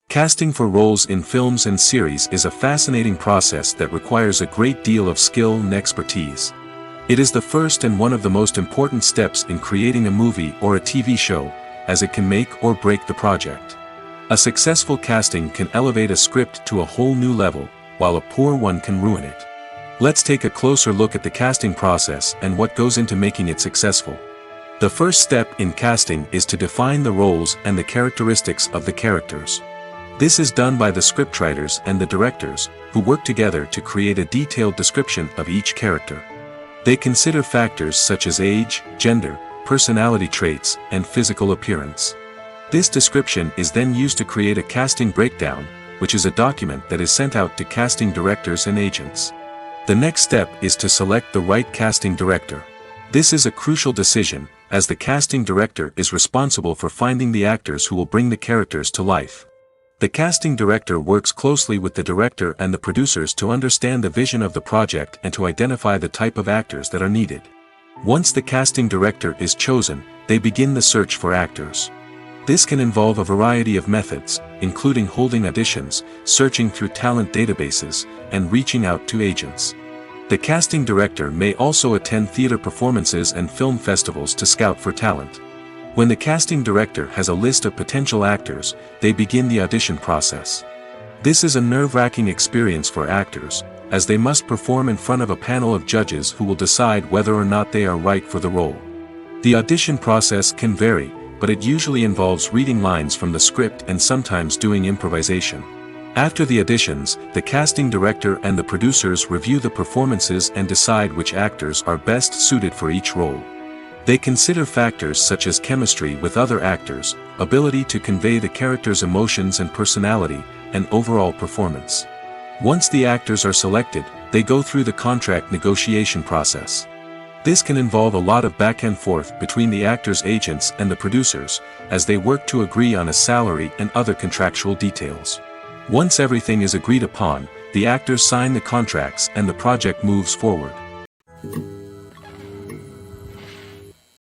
Casting for roles in films and series is a fascinating process that requires a great deal of skill and expertise. It is the first and one of the most important steps in creating a movie or a TV show, as it can make or break the project. A successful casting can elevate a script to a whole new level, while a poor one can ruin it. Let's take a closer look at the casting process and what goes into making it successful. The first step in casting is to define the roles and the characteristics of the characters. This is done by the scriptwriters and the directors, who work together to create a detailed description of each character. They consider factors such as age, gender, personality traits, and physical appearance. This description is then used to create a casting breakdown, which is a document that is sent out to casting directors and agents. The next step is to select the right casting director. This is a crucial decision, as the casting director is responsible for finding the actors who will bring the characters to life. The casting director works closely with the director and the producers to understand the vision of the project and to identify the type of actors that are needed. Once the casting director is chosen, they begin the search for actors. This can involve a variety of methods, including holding auditions, searching through talent databases, and reaching out to agents. The casting director may also attend theater performances and film festivals to scout for talent. When the casting director has a list of potential actors, they begin the audition process. This is a nerve-wracking experience for actors, as they must perform in front of a panel of judges who will decide whether or not they are right for the role. The audition process can vary, but it usually involves reading lines from the script and sometimes doing improvisation. After the auditions, the casting director and the producers review the performances and decide which actors are best suited for each role. They consider factors such as chemistry with other actors, ability to convey the character's emotions and personality, and overall performance. Once the actors are selected, they go through the contract negotiation process. This can involve a lot of back and forth between the actors' agents and the producers, as they work to agree on a salary and other contractual details. Once everything is agreed upon, the actors sign the contracts and the project moves forward.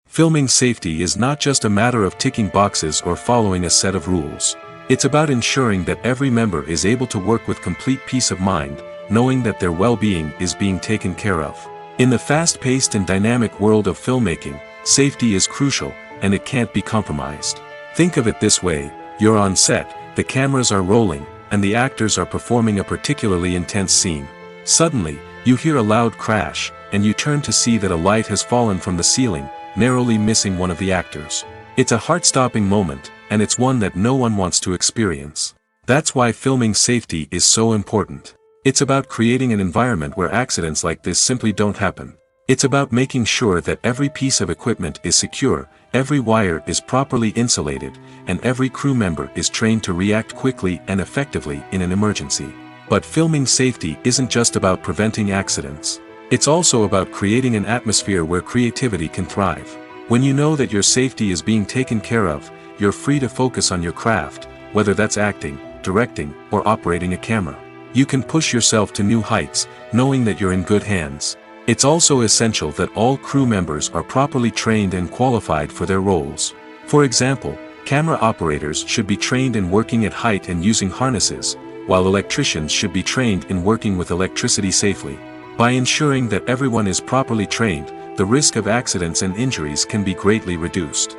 Filming safety is not just a matter of ticking boxes or following a set of rules. It's about ensuring that every member is able to work with complete peace of mind, knowing that their well-being is being taken care of. In the fast-paced and dynamic world of filmmaking, safety is crucial, and it can't be compromised. Think of it this way: you're on set, the cameras are rolling, and the actors are performing a particularly intense scene. Suddenly, you hear a loud crash, and you turn to see that a light has fallen from the ceiling, narrowly missing one of the actors. It's a heart-stopping moment, and it's one that no one wants to experience. That's why filming safety is so important. It's about creating an environment where accidents like this simply don't happen. It's about making sure that every piece of equipment is secure, every wire is properly insulated, and every crew member is trained to react quickly and effectively in an emergency. But filming safety isn't just about preventing accidents. It's also about creating an atmosphere where creativity can thrive. When you know that your safety is being taken care of, you're free to focus on your craft, whether that's acting, directing, or operating a camera. You can push yourself to new heights, knowing that you're in good hands. It's also essential that all crew members are properly trained and qualified for their roles. For example, camera operators should be trained in working at height and using harnesses, while electricians should be trained in working with electricity safely. By ensuring that everyone is properly trained, the risk of accidents and injuries can be greatly reduced.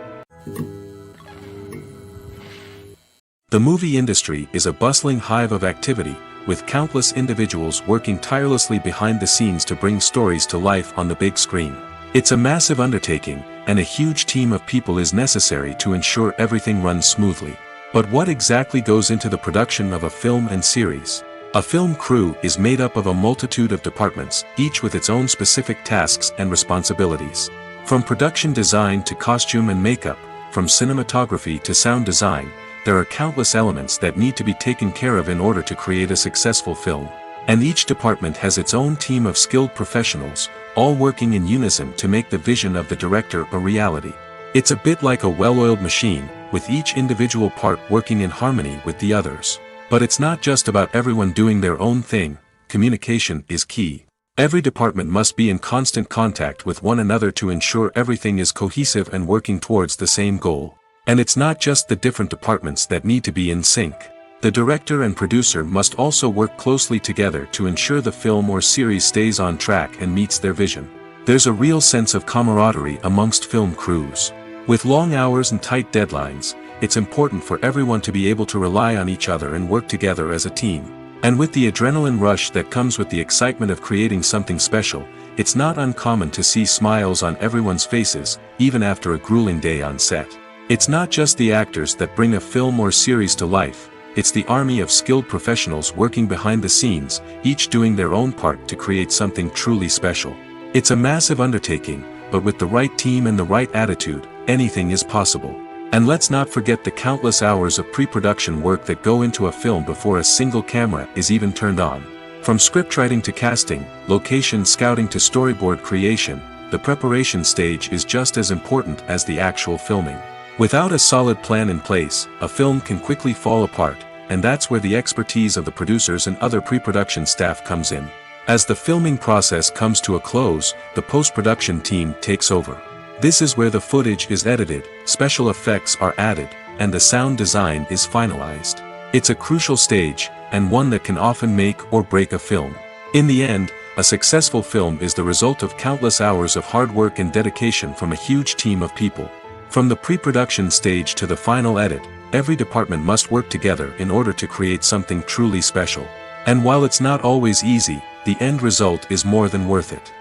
The movie industry is a bustling hive of activity, with countless individuals working tirelessly behind the scenes to bring stories to life on the big screen. It's a massive undertaking, and a huge team of people is necessary to ensure everything runs smoothly. But what exactly goes into the production of a film and series? A film crew is made up of a multitude of departments, each with its own specific tasks and responsibilities. From production design to costume and makeup, from cinematography to sound design, there are countless elements that need to be taken care of in order to create a successful film. And each department has its own team of skilled professionals, all working in unison to make the vision of the director a reality. It's a bit like a well-oiled machine, with each individual part working in harmony with the others. But it's not just about everyone doing their own thing. Communication is key. Every department must be in constant contact with one another to ensure everything is cohesive and working towards the same goal. And it's not just the different departments that need to be in sync. The director and producer must also work closely together to ensure the film or series stays on track and meets their vision. There's a real sense of camaraderie amongst film crews. With long hours and tight deadlines, it's important for everyone to be able to rely on each other and work together as a team. And with the adrenaline rush that comes with the excitement of creating something special, it's not uncommon to see smiles on everyone's faces, even after a grueling day on set. It's not just the actors that bring a film or series to life, it's the army of skilled professionals working behind the scenes, each doing their own part to create something truly special. It's a massive undertaking, but with the right team and the right attitude, anything is possible. And let's not forget the countless hours of pre-production work that go into a film before a single camera is even turned on. From scriptwriting to casting, location scouting to storyboard creation, the preparation stage is just as important as the actual filming. Without a solid plan in place, a film can quickly fall apart, and that's where the expertise of the producers and other pre-production staff comes in. As the filming process comes to a close, the post-production team takes over. This is where the footage is edited, special effects are added, and the sound design is finalized. It's a crucial stage, and one that can often make or break a film. In the end, a successful film is the result of countless hours of hard work and dedication from a huge team of people. From the pre-production stage to the final edit, every department must work together in order to create something truly special. And while it's not always easy, the end result is more than worth it.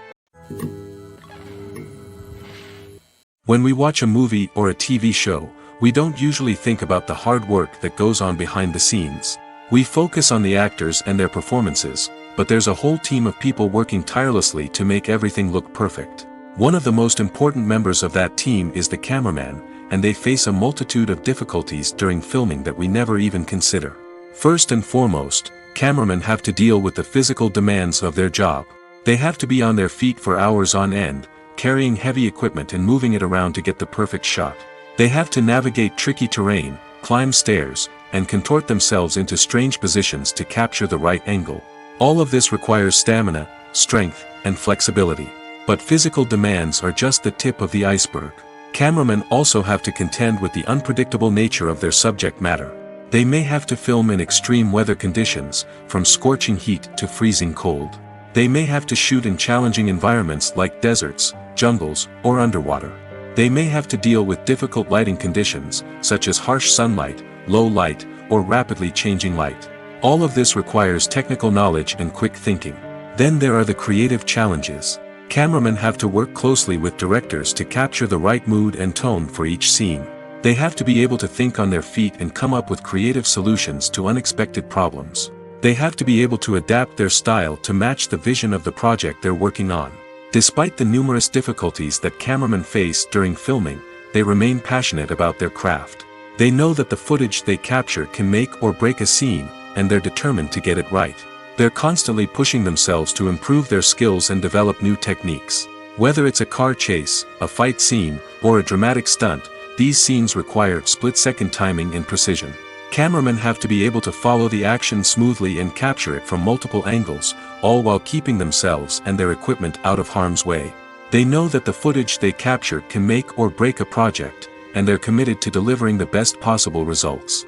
When we watch a movie or a TV show, we don't usually think about the hard work that goes on behind the scenes. We focus on the actors and their performances, but there's a whole team of people working tirelessly to make everything look perfect. One of the most important members of that team is the cameraman, and they face a multitude of difficulties during filming that we never even consider. First and foremost, cameramen have to deal with the physical demands of their job. They have to be on their feet for hours on end, carrying heavy equipment and moving it around to get the perfect shot. They have to navigate tricky terrain, climb stairs, and contort themselves into strange positions to capture the right angle. All of this requires stamina, strength, and flexibility. But physical demands are just the tip of the iceberg. Cameramen also have to contend with the unpredictable nature of their subject matter. They may have to film in extreme weather conditions, from scorching heat to freezing cold. They may have to shoot in challenging environments like deserts, jungles, or underwater. They may have to deal with difficult lighting conditions, such as harsh sunlight, low light, or rapidly changing light. All of this requires technical knowledge and quick thinking. Then there are the creative challenges. Cameramen have to work closely with directors to capture the right mood and tone for each scene. They have to be able to think on their feet and come up with creative solutions to unexpected problems. They have to be able to adapt their style to match the vision of the project they're working on. Despite the numerous difficulties that cameramen face during filming, they remain passionate about their craft. They know that the footage they capture can make or break a scene, and they're determined to get it right. They're constantly pushing themselves to improve their skills and develop new techniques. Whether it's a car chase, a fight scene, or a dramatic stunt, these scenes require split-second timing and precision. Cameramen have to be able to follow the action smoothly and capture it from multiple angles, all while keeping themselves and their equipment out of harm's way. They know that the footage they capture can make or break a project, and they're committed to delivering the best possible results.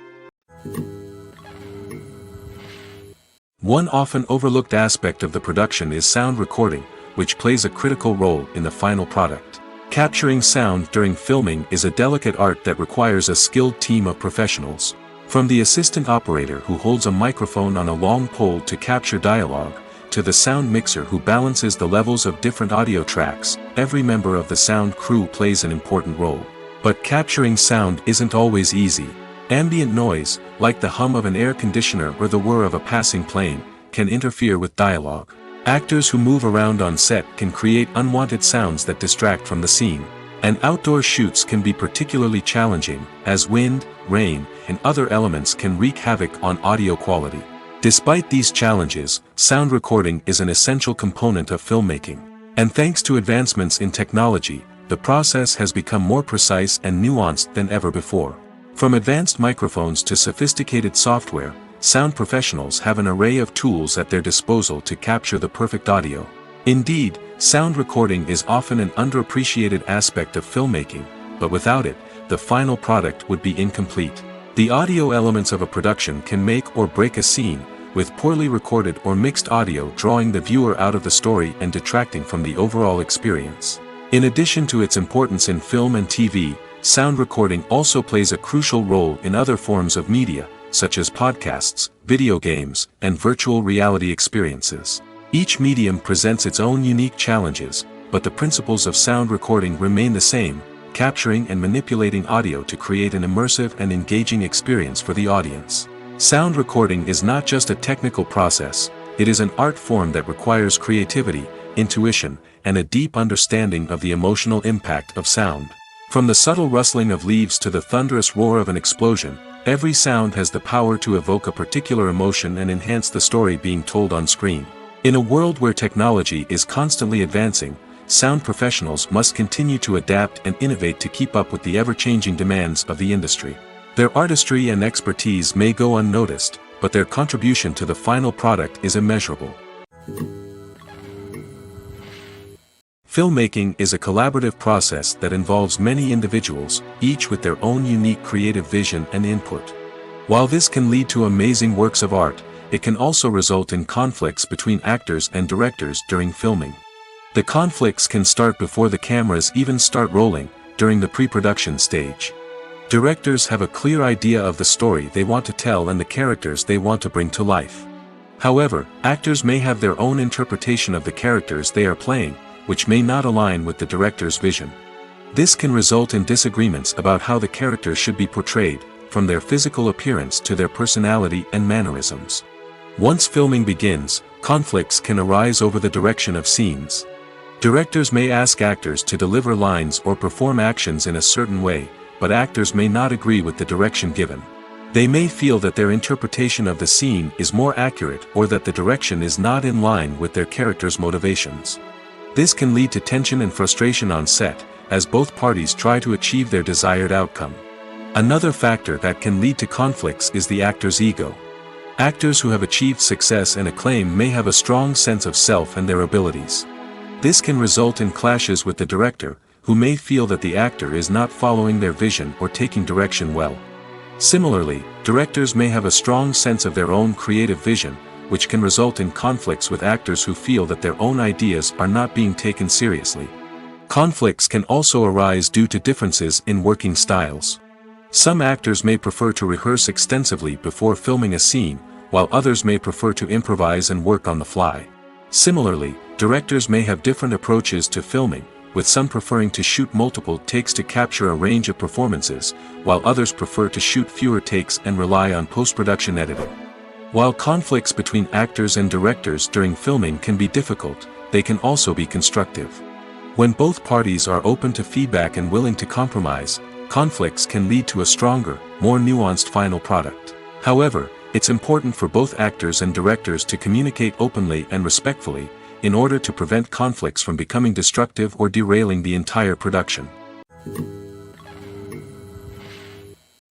One often overlooked aspect of the production is sound recording, which plays a critical role in the final product. Capturing sound during filming is a delicate art that requires a skilled team of professionals. From the assistant operator who holds a microphone on a long pole to capture dialogue, to the sound mixer who balances the levels of different audio tracks, every member of the sound crew plays an important role. But capturing sound isn't always easy. Ambient noise, like the hum of an air conditioner or the whir of a passing plane, can interfere with dialogue. Actors who move around on set can create unwanted sounds that distract from the scene. And outdoor shoots can be particularly challenging, as wind, rain, and other elements can wreak havoc on audio quality. Despite these challenges, sound recording is an essential component of filmmaking. And thanks to advancements in technology, the process has become more precise and nuanced than ever before. From advanced microphones to sophisticated software, sound professionals have an array of tools at their disposal to capture the perfect audio. Indeed, sound recording is often an underappreciated aspect of filmmaking, but without it, the final product would be incomplete. The audio elements of a production can make or break a scene, with poorly recorded or mixed audio drawing the viewer out of the story and detracting from the overall experience. In addition to its importance in film and TV, sound recording also plays a crucial role in other forms of media, such as podcasts, video games, and virtual reality experiences. Each medium presents its own unique challenges, but the principles of sound recording remain the same: capturing and manipulating audio to create an immersive and engaging experience for the audience. Sound recording is not just a technical process, it is an art form that requires creativity, intuition, and a deep understanding of the emotional impact of sound. From the subtle rustling of leaves to the thunderous roar of an explosion, every sound has the power to evoke a particular emotion and enhance the story being told on screen. In a world where technology is constantly advancing, sound professionals must continue to adapt and innovate to keep up with the ever-changing demands of the industry. Their artistry and expertise may go unnoticed, but their contribution to the final product is immeasurable. Filmmaking is a collaborative process that involves many individuals, each with their own unique creative vision and input. While this can lead to amazing works of art, it can also result in conflicts between actors and directors during filming. The conflicts can start before the cameras even start rolling, during the pre-production stage. Directors have a clear idea of the story they want to tell and the characters they want to bring to life. However, actors may have their own interpretation of the characters they are playing, which may not align with the director's vision. This can result in disagreements about how the characters should be portrayed, from their physical appearance to their personality and mannerisms. Once filming begins, conflicts can arise over the direction of scenes. Directors may ask actors to deliver lines or perform actions in a certain way, but actors may not agree with the direction given. They may feel that their interpretation of the scene is more accurate or that the direction is not in line with their character's motivations. This can lead to tension and frustration on set, as both parties try to achieve their desired outcome. Another factor that can lead to conflicts is the actor's ego. Actors who have achieved success and acclaim may have a strong sense of self and their abilities. This can result in clashes with the director, who may feel that the actor is not following their vision or taking direction well. Similarly, directors may have a strong sense of their own creative vision, which can result in conflicts with actors who feel that their own ideas are not being taken seriously. Conflicts can also arise due to differences in working styles. Some actors may prefer to rehearse extensively before filming a scene, while others may prefer to improvise and work on the fly. Similarly, directors may have different approaches to filming, with some preferring to shoot multiple takes to capture a range of performances, while others prefer to shoot fewer takes and rely on post-production editing. While conflicts between actors and directors during filming can be difficult, they can also be constructive. When both parties are open to feedback and willing to compromise, conflicts can lead to a stronger, more nuanced final product. However, it's important for both actors and directors to communicate openly and respectfully, in order to prevent conflicts from becoming destructive or derailing the entire production.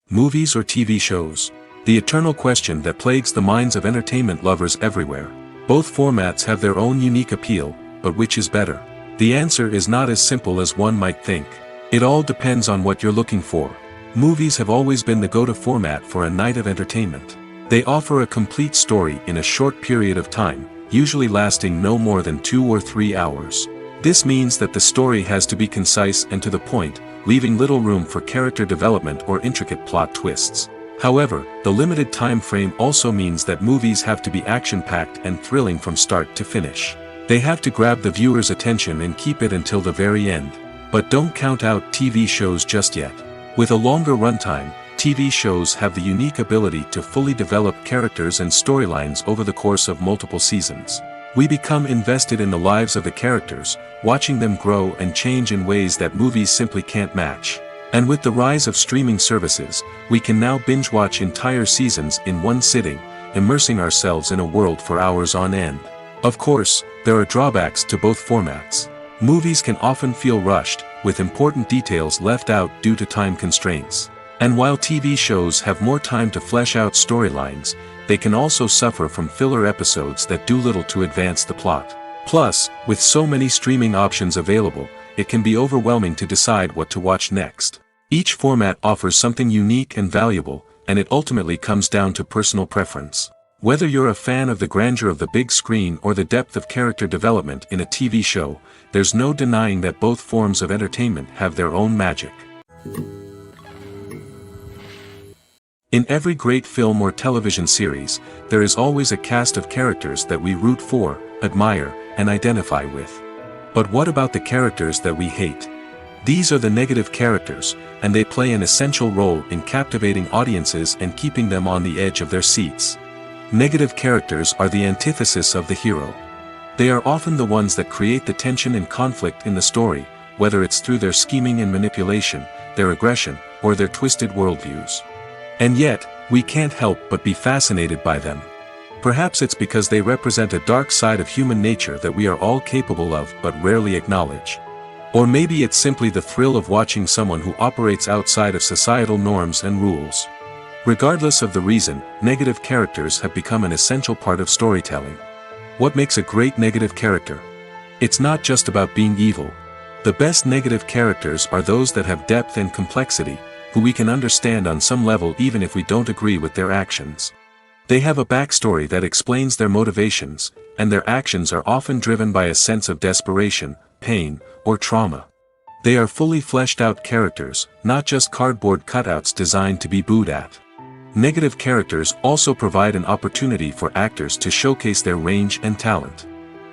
Movies or TV shows? The eternal question that plagues the minds of entertainment lovers everywhere. Both formats have their own unique appeal, but which is better? The answer is not as simple as one might think. It all depends on what you're looking for. Movies have always been the go-to format for a night of entertainment. They offer a complete story in a short period of time, usually lasting no more than 2 or 3 hours. This means that the story has to be concise and to the point, leaving little room for character development or intricate plot twists. However, the limited time frame also means that movies have to be action-packed and thrilling from start to finish. They have to grab the viewer's attention and keep it until the very end. But don't count out TV shows just yet. With a longer runtime, TV shows have the unique ability to fully develop characters and storylines over the course of multiple seasons. We become invested in the lives of the characters, watching them grow and change in ways that movies simply can't match. And with the rise of streaming services, we can now binge-watch entire seasons in one sitting, immersing ourselves in a world for hours on end. Of course, there are drawbacks to both formats. Movies can often feel rushed, with important details left out due to time constraints. And while TV shows have more time to flesh out storylines, they can also suffer from filler episodes that do little to advance the plot. Plus, with so many streaming options available, it can be overwhelming to decide what to watch next. Each format offers something unique and valuable, and it ultimately comes down to personal preference. Whether you're a fan of the grandeur of the big screen or the depth of character development in a TV show, there's no denying that both forms of entertainment have their own magic. In every great film or television series, there is always a cast of characters that we root for, admire, and identify with. But what about the characters that we hate? These are the negative characters, and they play an essential role in captivating audiences and keeping them on the edge of their seats. Negative characters are the antithesis of the hero. They are often the ones that create the tension and conflict in the story, whether it's through their scheming and manipulation, their aggression, or their twisted worldviews. And yet, we can't help but be fascinated by them. Perhaps it's because they represent a dark side of human nature that we are all capable of but rarely acknowledge. Or maybe it's simply the thrill of watching someone who operates outside of societal norms and rules. Regardless of the reason, negative characters have become an essential part of storytelling. What makes a great negative character? It's not just about being evil. The best negative characters are those that have depth and complexity, who we can understand on some level even if we don't agree with their actions. They have a backstory that explains their motivations, and their actions are often driven by a sense of desperation, pain, or trauma. They are fully fleshed out characters, not just cardboard cutouts designed to be booed at. Negative characters also provide an opportunity for actors to showcase their range and talent.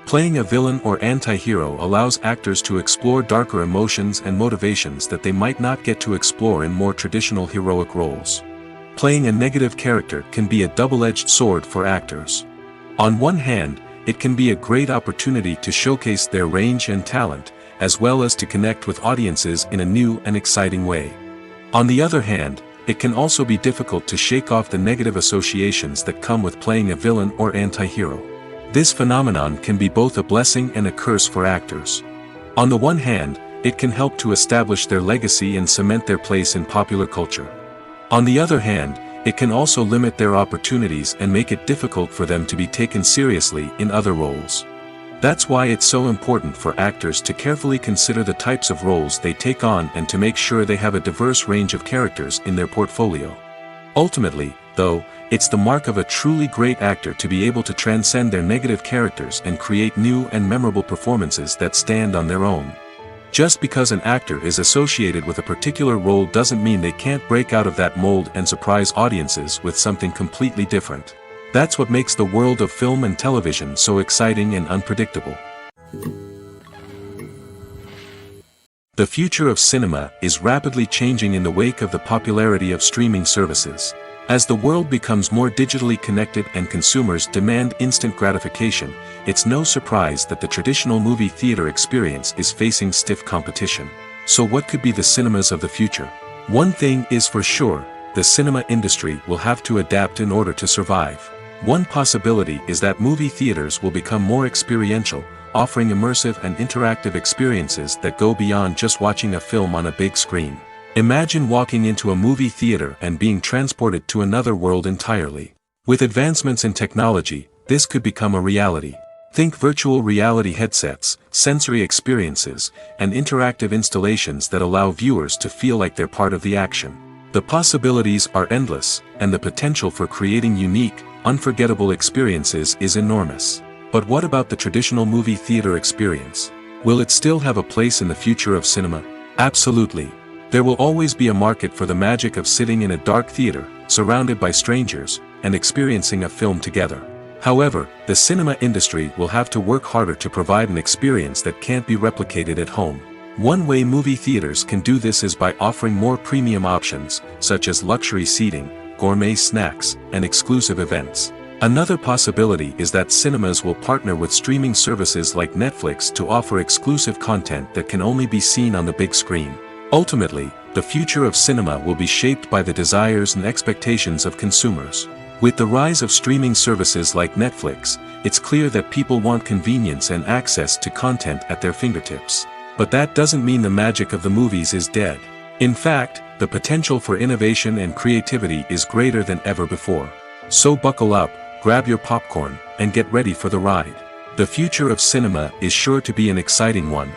Playing a villain or anti-hero allows actors to explore darker emotions and motivations that they might not get to explore in more traditional heroic roles. Playing a negative character can be a double-edged sword for actors. On one hand, it can be a great opportunity to showcase their range and talent, as well as to connect with audiences in a new and exciting way. On the other hand, it can also be difficult to shake off the negative associations that come with playing a villain or anti-hero. This phenomenon can be both a blessing and a curse for actors. On the one hand, it can help to establish their legacy and cement their place in popular culture. On the other hand, it can also limit their opportunities and make it difficult for them to be taken seriously in other roles. That's why it's so important for actors to carefully consider the types of roles they take on and to make sure they have a diverse range of characters in their portfolio. Ultimately, though, it's the mark of a truly great actor to be able to transcend their negative characters and create new and memorable performances that stand on their own. Just because an actor is associated with a particular role doesn't mean they can't break out of that mold and surprise audiences with something completely different. That's what makes the world of film and television so exciting and unpredictable. The future of cinema is rapidly changing in the wake of the popularity of streaming services. As the world becomes more digitally connected and consumers demand instant gratification, it's no surprise that the traditional movie theater experience is facing stiff competition. So what could be the cinemas of the future? One thing is for sure, the cinema industry will have to adapt in order to survive. One possibility is that movie theaters will become more experiential, offering immersive and interactive experiences that go beyond just watching a film on a big screen. Imagine walking into a movie theater and being transported to another world entirely. With advancements in technology, this could become a reality. Think virtual reality headsets, sensory experiences, and interactive installations that allow viewers to feel like they're part of the action. The possibilities are endless, and the potential for creating unique, unforgettable experiences is enormous. But what about the traditional movie theater experience? Will it still have a place in the future of cinema? Absolutely. There will always be a market for the magic of sitting in a dark theater, surrounded by strangers, and experiencing a film together. However, the cinema industry will have to work harder to provide an experience that can't be replicated at home. One way movie theaters can do this is by offering more premium options, such as luxury seating, gourmet snacks, and exclusive events. Another possibility is that cinemas will partner with streaming services like Netflix to offer exclusive content that can only be seen on the big screen. Ultimately, the future of cinema will be shaped by the desires and expectations of consumers. With the rise of streaming services like Netflix, it's clear that people want convenience and access to content at their fingertips. But that doesn't mean the magic of the movies is dead. In fact, the potential for innovation and creativity is greater than ever before. So buckle up, grab your popcorn, and get ready for the ride. The future of cinema is sure to be an exciting one.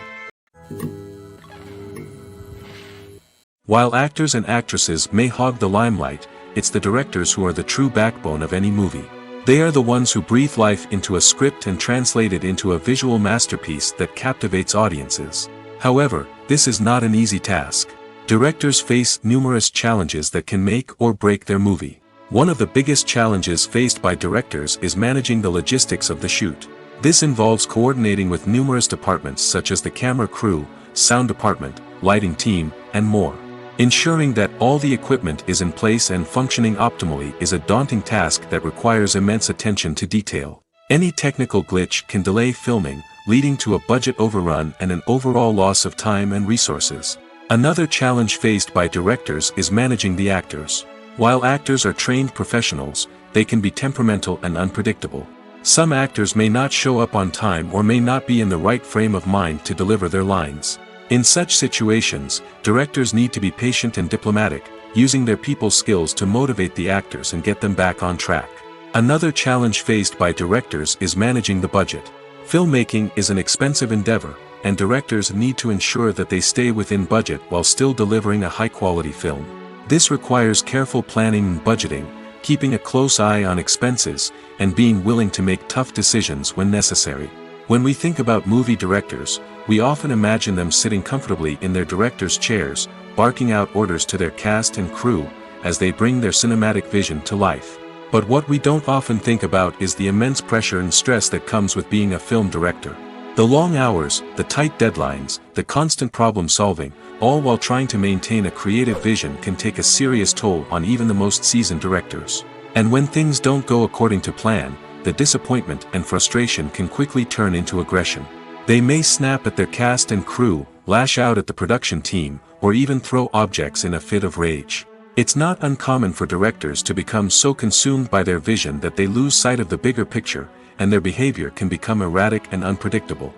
While actors and actresses may hog the limelight, it's the directors who are the true backbone of any movie. They are the ones who breathe life into a script and translate it into a visual masterpiece that captivates audiences. However, this is not an easy task. Directors face numerous challenges that can make or break their movie. One of the biggest challenges faced by directors is managing the logistics of the shoot. This involves coordinating with numerous departments such as the camera crew, sound department, lighting team, and more. Ensuring that all the equipment is in place and functioning optimally is a daunting task that requires immense attention to detail. Any technical glitch can delay filming, leading to a budget overrun and an overall loss of time and resources. Another challenge faced by directors is managing the actors. While actors are trained professionals, they can be temperamental and unpredictable. Some actors may not show up on time or may not be in the right frame of mind to deliver their lines. In such situations, directors need to be patient and diplomatic, using their people skills to motivate the actors and get them back on track. Another challenge faced by directors is managing the budget. Filmmaking is an expensive endeavor, and directors need to ensure that they stay within budget while still delivering a high-quality film. This requires careful planning and budgeting, keeping a close eye on expenses, and being willing to make tough decisions when necessary. When we think about movie directors, we often imagine them sitting comfortably in their director's chairs, barking out orders to their cast and crew, as they bring their cinematic vision to life. But what we don't often think about is the immense pressure and stress that comes with being a film director. The long hours, the tight deadlines, the constant problem-solving, all while trying to maintain a creative vision can take a serious toll on even the most seasoned directors. And when things don't go according to plan, the disappointment and frustration can quickly turn into aggression. They may snap at their cast and crew, lash out at the production team, or even throw objects in a fit of rage. It's not uncommon for directors to become so consumed by their vision that they lose sight of the bigger picture, and their behavior can become erratic and unpredictable.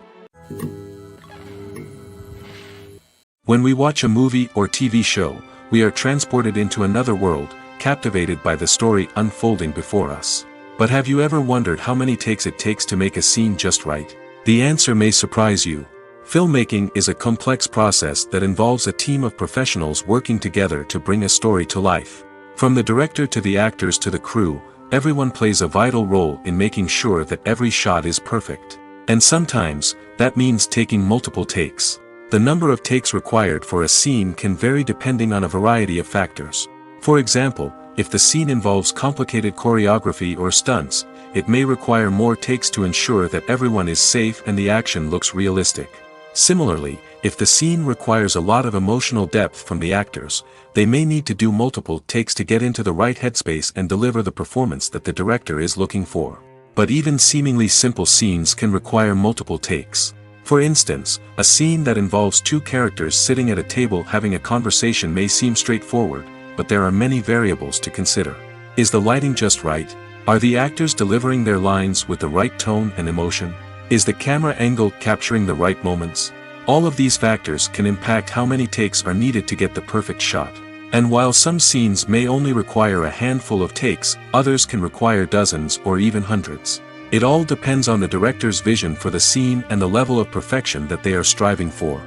When we watch a movie or TV show, we are transported into another world, captivated by the story unfolding before us. But have you ever wondered how many takes it takes to make a scene just right? The answer may surprise you. Filmmaking is a complex process that involves a team of professionals working together to bring a story to life. From the director to the actors to the crew, everyone plays a vital role in making sure that every shot is perfect. And sometimes, that means taking multiple takes. The number of takes required for a scene can vary depending on a variety of factors. For example, if the scene involves complicated choreography or stunts, it may require more takes to ensure that everyone is safe and the action looks realistic. Similarly, if the scene requires a lot of emotional depth from the actors, they may need to do multiple takes to get into the right headspace and deliver the performance that the director is looking for. But even seemingly simple scenes can require multiple takes. For instance, a scene that involves two characters sitting at a table having a conversation may seem straightforward, but there are many variables to consider. Is the lighting just right? Are the actors delivering their lines with the right tone and emotion? Is the camera angle capturing the right moments? All of these factors can impact how many takes are needed to get the perfect shot. And while some scenes may only require a handful of takes, others can require dozens or even hundreds. It all depends on the director's vision for the scene and the level of perfection that they are striving for.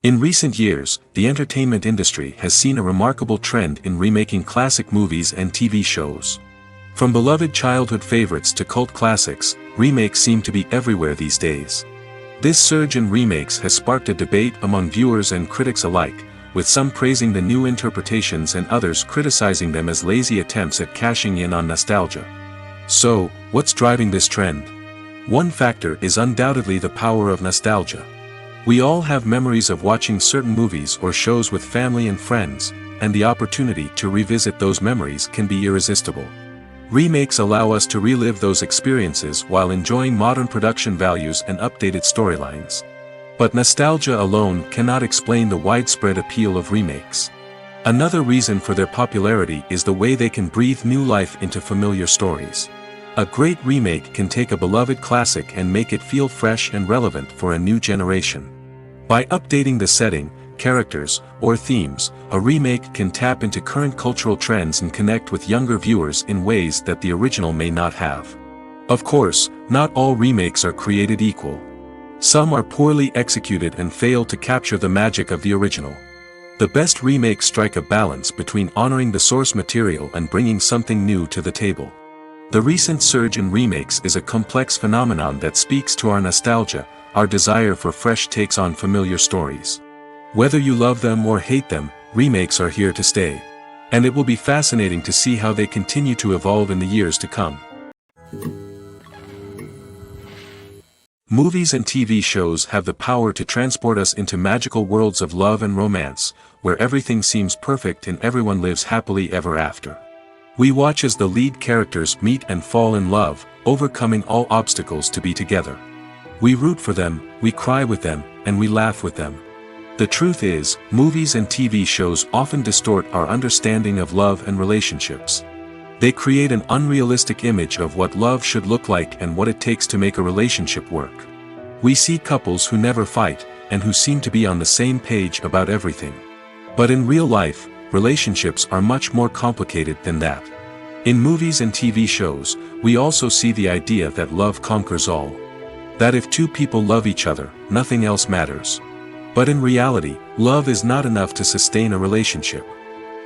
In recent years, the entertainment industry has seen a remarkable trend in remaking classic movies and TV shows. From beloved childhood favorites to cult classics, remakes seem to be everywhere these days. This surge in remakes has sparked a debate among viewers and critics alike, with some praising the new interpretations and others criticizing them as lazy attempts at cashing in on nostalgia. So, what's driving this trend? One factor is undoubtedly the power of nostalgia. We all have memories of watching certain movies or shows with family and friends, and the opportunity to revisit those memories can be irresistible. Remakes allow us to relive those experiences while enjoying modern production values and updated storylines. But nostalgia alone cannot explain the widespread appeal of remakes. Another reason for their popularity is the way they can breathe new life into familiar stories. A great remake can take a beloved classic and make it feel fresh and relevant for a new generation. By updating the setting, characters, or themes, a remake can tap into current cultural trends and connect with younger viewers in ways that the original may not have. Of course, not all remakes are created equal. Some are poorly executed and fail to capture the magic of the original. The best remakes strike a balance between honoring the source material and bringing something new to the table. The recent surge in remakes is a complex phenomenon that speaks to our nostalgia, our desire for fresh takes on familiar stories. Whether you love them or hate them, remakes are here to stay. And it will be fascinating to see how they continue to evolve in the years to come. Movies and TV shows have the power to transport us into magical worlds of love and romance, where everything seems perfect and everyone lives happily ever after. We watch as the lead characters meet and fall in love, overcoming all obstacles to be together. We root for them, we cry with them, and we laugh with them. The truth is, movies and TV shows often distort our understanding of love and relationships. They create an unrealistic image of what love should look like and what it takes to make a relationship work. We see couples who never fight, and who seem to be on the same page about everything. But in real life, relationships are much more complicated than that. In movies and TV shows, we also see the idea that love conquers all. That if two people love each other, nothing else matters. But in reality, love is not enough to sustain a relationship.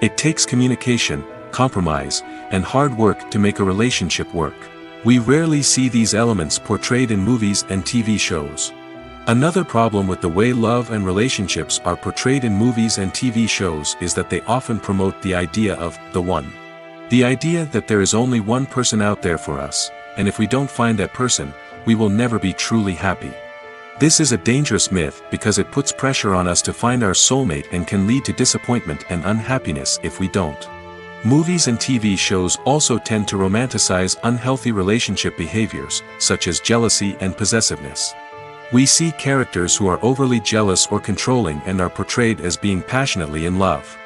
It takes communication, compromise, and hard work to make a relationship work. We rarely see these elements portrayed in movies and TV shows. Another problem with the way love and relationships are portrayed in movies and TV shows is that they often promote the idea of the one. The idea that there is only one person out there for us, and if we don't find that person, we will never be truly happy. This is a dangerous myth because it puts pressure on us to find our soulmate and can lead to disappointment and unhappiness if we don't. Movies and TV shows also tend to romanticize unhealthy relationship behaviors, such as jealousy and possessiveness. We see characters who are overly jealous or controlling and are portrayed as being passionately in love.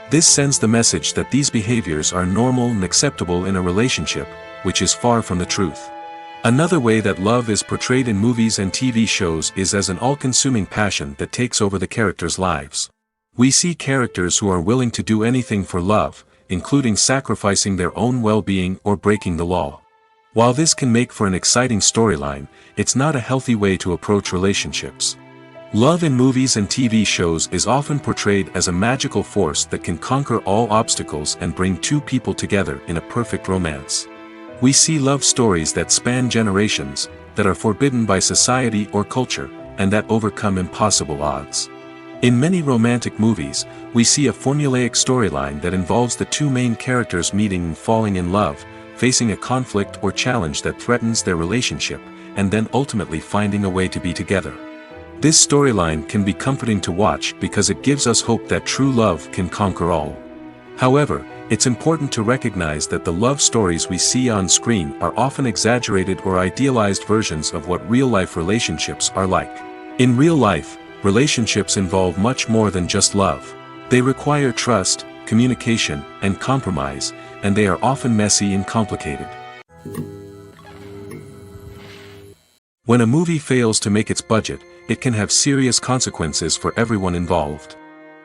This sends the message that these behaviors are normal and acceptable in a relationship, which is far from the truth. Another way that love is portrayed in movies and TV shows is as an all-consuming passion that takes over the characters' lives. We see characters who are willing to do anything for love, including sacrificing their own well-being or breaking the law. While this can make for an exciting storyline, it's not a healthy way to approach relationships. Love in movies and TV shows is often portrayed as a magical force that can conquer all obstacles and bring two people together in a perfect romance. We see love stories that span generations, that are forbidden by society or culture, and that overcome impossible odds. In many romantic movies, we see a formulaic storyline that involves the two main characters meeting and falling in love, facing a conflict or challenge that threatens their relationship, and then ultimately finding a way to be together. This storyline can be comforting to watch because it gives us hope that true love can conquer all. However, it's important to recognize that the love stories we see on screen are often exaggerated or idealized versions of what real-life relationships are like. In real life, relationships involve much more than just love. They require trust, communication, and compromise, and they are often messy and complicated. When a movie fails to make its budget, it can have serious consequences for everyone involved.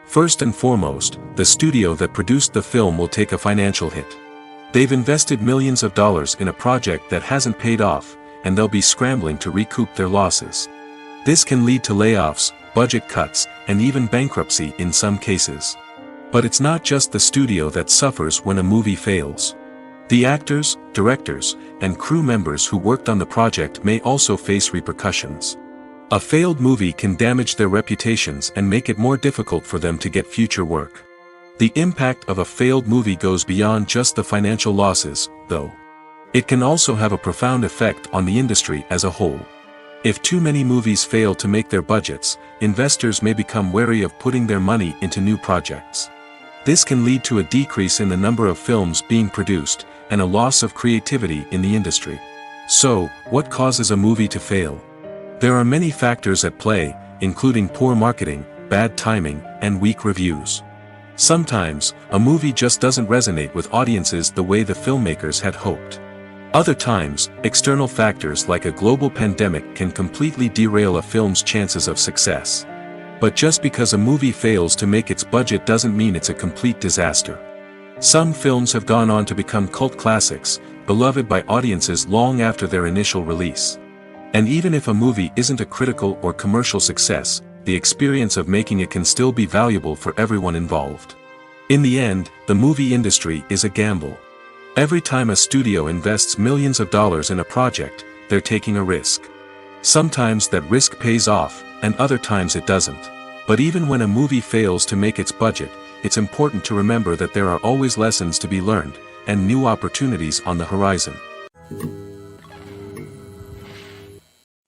First and foremost, the studio that produced the film will take a financial hit. They've invested millions of dollars in a project that hasn't paid off, and they'll be scrambling to recoup their losses. This can lead to layoffs, budget cuts, and even bankruptcy in some cases. But it's not just the studio that suffers when a movie fails. The actors, directors, and crew members who worked on the project may also face repercussions. A failed movie can damage their reputations and make it more difficult for them to get future work. The impact of a failed movie goes beyond just the financial losses, though. It can also have a profound effect on the industry as a whole. If too many movies fail to make their budgets, investors may become wary of putting their money into new projects. This can lead to a decrease in the number of films being produced, and a loss of creativity in the industry. So, what causes a movie to fail? There are many factors at play, including poor marketing, bad timing, and weak reviews. Sometimes, a movie just doesn't resonate with audiences the way the filmmakers had hoped. Other times, external factors like a global pandemic can completely derail a film's chances of success. But just because a movie fails to make its budget doesn't mean it's a complete disaster. Some films have gone on to become cult classics, beloved by audiences long after their initial release. And even if a movie isn't a critical or commercial success, the experience of making it can still be valuable for everyone involved. In the end, the movie industry is a gamble. Every time a studio invests millions of dollars in a project, they're taking a risk. Sometimes that risk pays off, and other times it doesn't. But even when a movie fails to make its budget, it's important to remember that there are always lessons to be learned, and new opportunities on the horizon.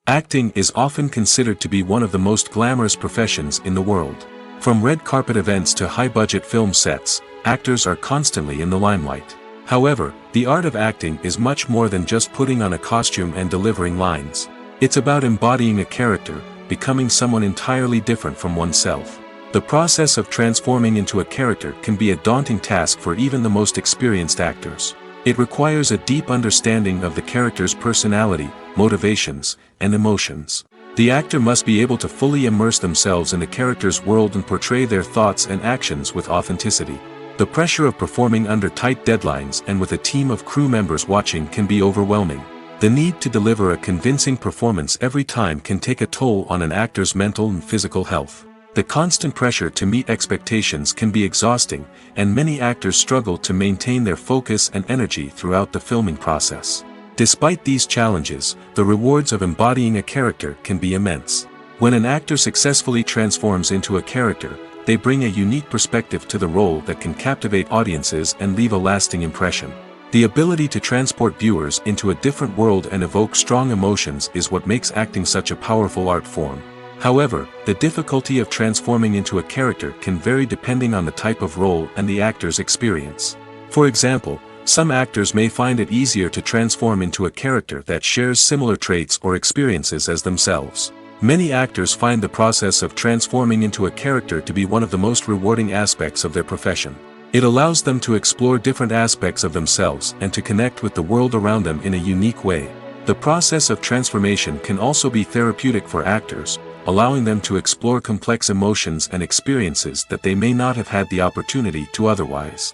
Acting is often considered to be one of the most glamorous professions in the world. From red carpet events to high-budget film sets, actors are constantly in the limelight. However, the art of acting is much more than just putting on a costume and delivering lines. It's about embodying a character, becoming someone entirely different from oneself. The process of transforming into a character can be a daunting task for even the most experienced actors. It requires a deep understanding of the character's personality, motivations, and emotions. The actor must be able to fully immerse themselves in the character's world and portray their thoughts and actions with authenticity. The pressure of performing under tight deadlines and with a team of crew members watching can be overwhelming. The need to deliver a convincing performance every time can take a toll on an actor's mental and physical health. The constant pressure to meet expectations can be exhausting, and many actors struggle to maintain their focus and energy throughout the filming process. Despite these challenges, the rewards of embodying a character can be immense. When an actor successfully transforms into a character, they bring a unique perspective to the role that can captivate audiences and leave a lasting impression. The ability to transport viewers into a different world and evoke strong emotions is what makes acting such a powerful art form. However, the difficulty of transforming into a character can vary depending on the type of role and the actor's experience. For example, some actors may find it easier to transform into a character that shares similar traits or experiences as themselves. Many actors find the process of transforming into a character to be one of the most rewarding aspects of their profession. It allows them to explore different aspects of themselves and to connect with the world around them in a unique way. The process of transformation can also be therapeutic for actors, allowing them to explore complex emotions and experiences that they may not have had the opportunity to otherwise.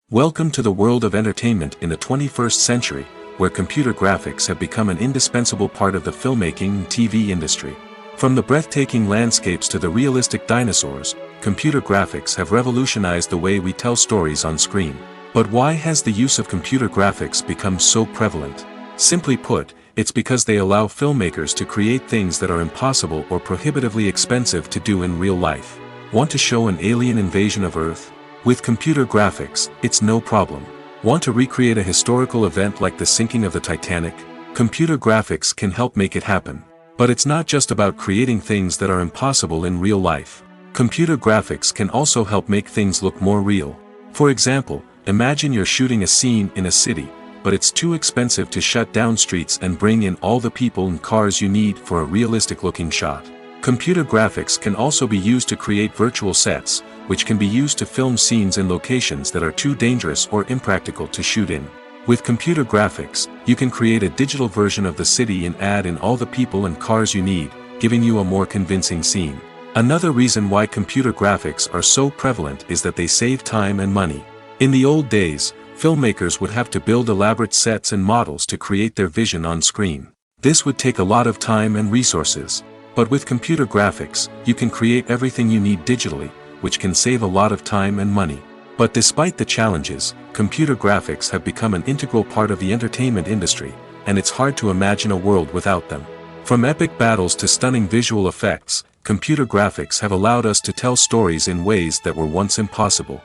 Welcome to the world of entertainment in the 21st century, where computer graphics have become an indispensable part of the filmmaking and TV industry. From the breathtaking landscapes to the realistic dinosaurs, computer graphics have revolutionized the way we tell stories on screen. But why has the use of computer graphics become so prevalent? Simply put, it's because they allow filmmakers to create things that are impossible or prohibitively expensive to do in real life. Want to show an alien invasion of Earth? With computer graphics, it's no problem. Want to recreate a historical event like the sinking of the Titanic? Computer graphics can help make it happen. But it's not just about creating things that are impossible in real life. Computer graphics can also help make things look more real. For example, imagine you're shooting a scene in a city, but it's too expensive to shut down streets and bring in all the people and cars you need for a realistic-looking shot. Computer graphics can also be used to create virtual sets, which can be used to film scenes in locations that are too dangerous or impractical to shoot in. With computer graphics, you can create a digital version of the city and add in all the people and cars you need, giving you a more convincing scene. Another reason why computer graphics are so prevalent is that they save time and money. In the old days, filmmakers would have to build elaborate sets and models to create their vision on screen. This would take a lot of time and resources. But with computer graphics, you can create everything you need digitally, which can save a lot of time and money. But despite the challenges, computer graphics have become an integral part of the entertainment industry, and it's hard to imagine a world without them. From epic battles to stunning visual effects, computer graphics have allowed us to tell stories in ways that were once impossible.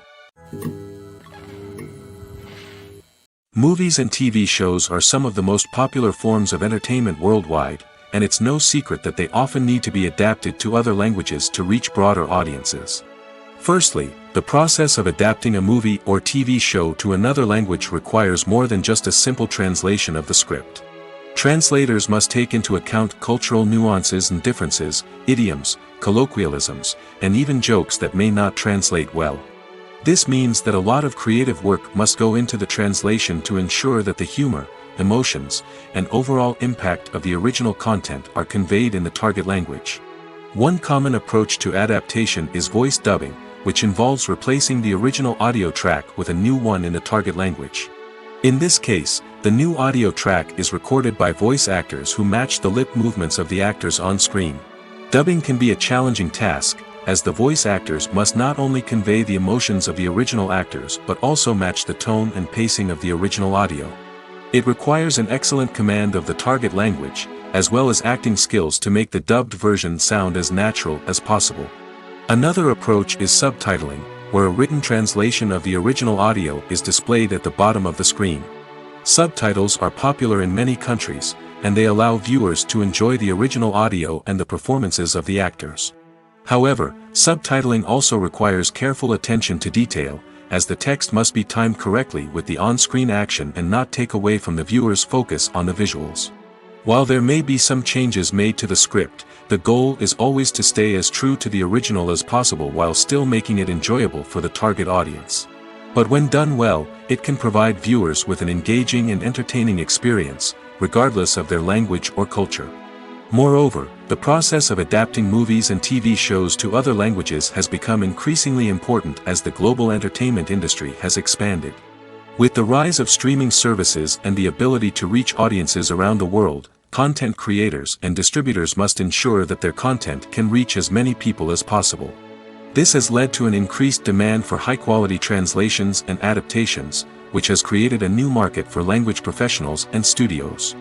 Movies and TV shows are some of the most popular forms of entertainment worldwide, and it's no secret that they often need to be adapted to other languages to reach broader audiences. Firstly, the process of adapting a movie or TV show to another language requires more than just a simple translation of the script. Translators must take into account cultural nuances and differences, idioms, colloquialisms, and even jokes that may not translate well. This means that a lot of creative work must go into the translation to ensure that the humor, emotions, and overall impact of the original content are conveyed in the target language. One common approach to adaptation is voice dubbing, which involves replacing the original audio track with a new one in the target language. In this case, the new audio track is recorded by voice actors who match the lip movements of the actors on screen. Dubbing can be a challenging task, as the voice actors must not only convey the emotions of the original actors but also match the tone and pacing of the original audio. It requires an excellent command of the target language, as well as acting skills to make the dubbed version sound as natural as possible. Another approach is subtitling, where a written translation of the original audio is displayed at the bottom of the screen. Subtitles are popular in many countries, and they allow viewers to enjoy the original audio and the performances of the actors. However, subtitling also requires careful attention to detail, as the text must be timed correctly with the on-screen action and not take away from the viewer's focus on the visuals. While there may be some changes made to the script, the goal is always to stay as true to the original as possible while still making it enjoyable for the target audience. But when done well, it can provide viewers with an engaging and entertaining experience, regardless of their language or culture. Moreover, the process of adapting movies and TV shows to other languages has become increasingly important as the global entertainment industry has expanded. With the rise of streaming services and the ability to reach audiences around the world, content creators and distributors must ensure that their content can reach as many people as possible. This has led to an increased demand for high-quality translations and adaptations, which has created a new market for language professionals and studios.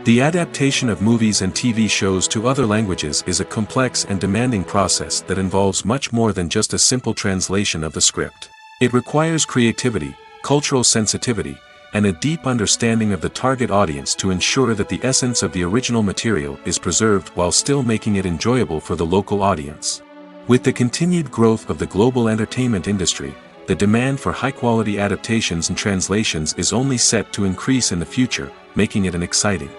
The adaptation of movies and TV shows to other languages is a complex and demanding process that involves much more than just a simple translation of the script. It requires creativity, cultural sensitivity, and a deep understanding of the target audience to ensure that the essence of the original material is preserved while still making it enjoyable for the local audience. With the continued growth of the global entertainment industry, the demand for high-quality adaptations and translations is only set to increase in the future, making it an exciting.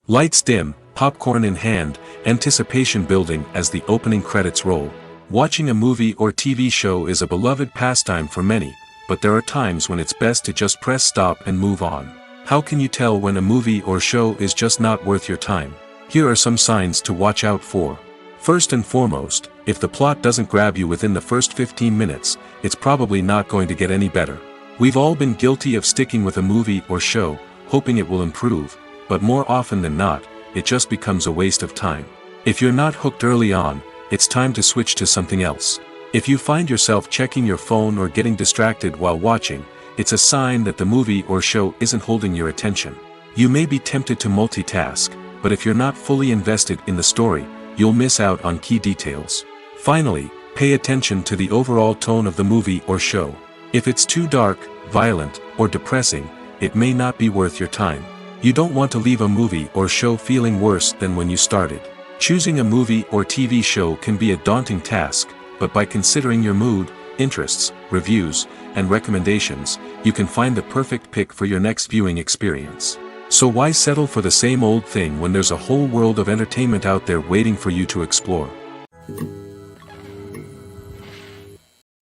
Lights dim, popcorn in hand, anticipation building as the opening credits roll. Watching a movie or TV show is a beloved pastime for many, but there are times when it's best to just press stop and move on. How can you tell when a movie or show is just not worth your time? Here are some signs to watch out for. First and foremost, if the plot doesn't grab you within the first 15 minutes, it's probably not going to get any better. We've all been guilty of sticking with a movie or show, hoping it will improve, but more often than not, it just becomes a waste of time. If you're not hooked early on, it's time to switch to something else. If you find yourself checking your phone or getting distracted while watching, it's a sign that the movie or show isn't holding your attention. You may be tempted to multitask, but if you're not fully invested in the story, you'll miss out on key details. Finally, pay attention to the overall tone of the movie or show. If it's too dark, violent, or depressing, it may not be worth your time. You don't want to leave a movie or show feeling worse than when you started. Choosing a movie or TV show can be a daunting task, but by considering your mood, interests, reviews, and recommendations, you can find the perfect pick for your next viewing experience. So why settle for the same old thing when there's a whole world of entertainment out there waiting for you to explore?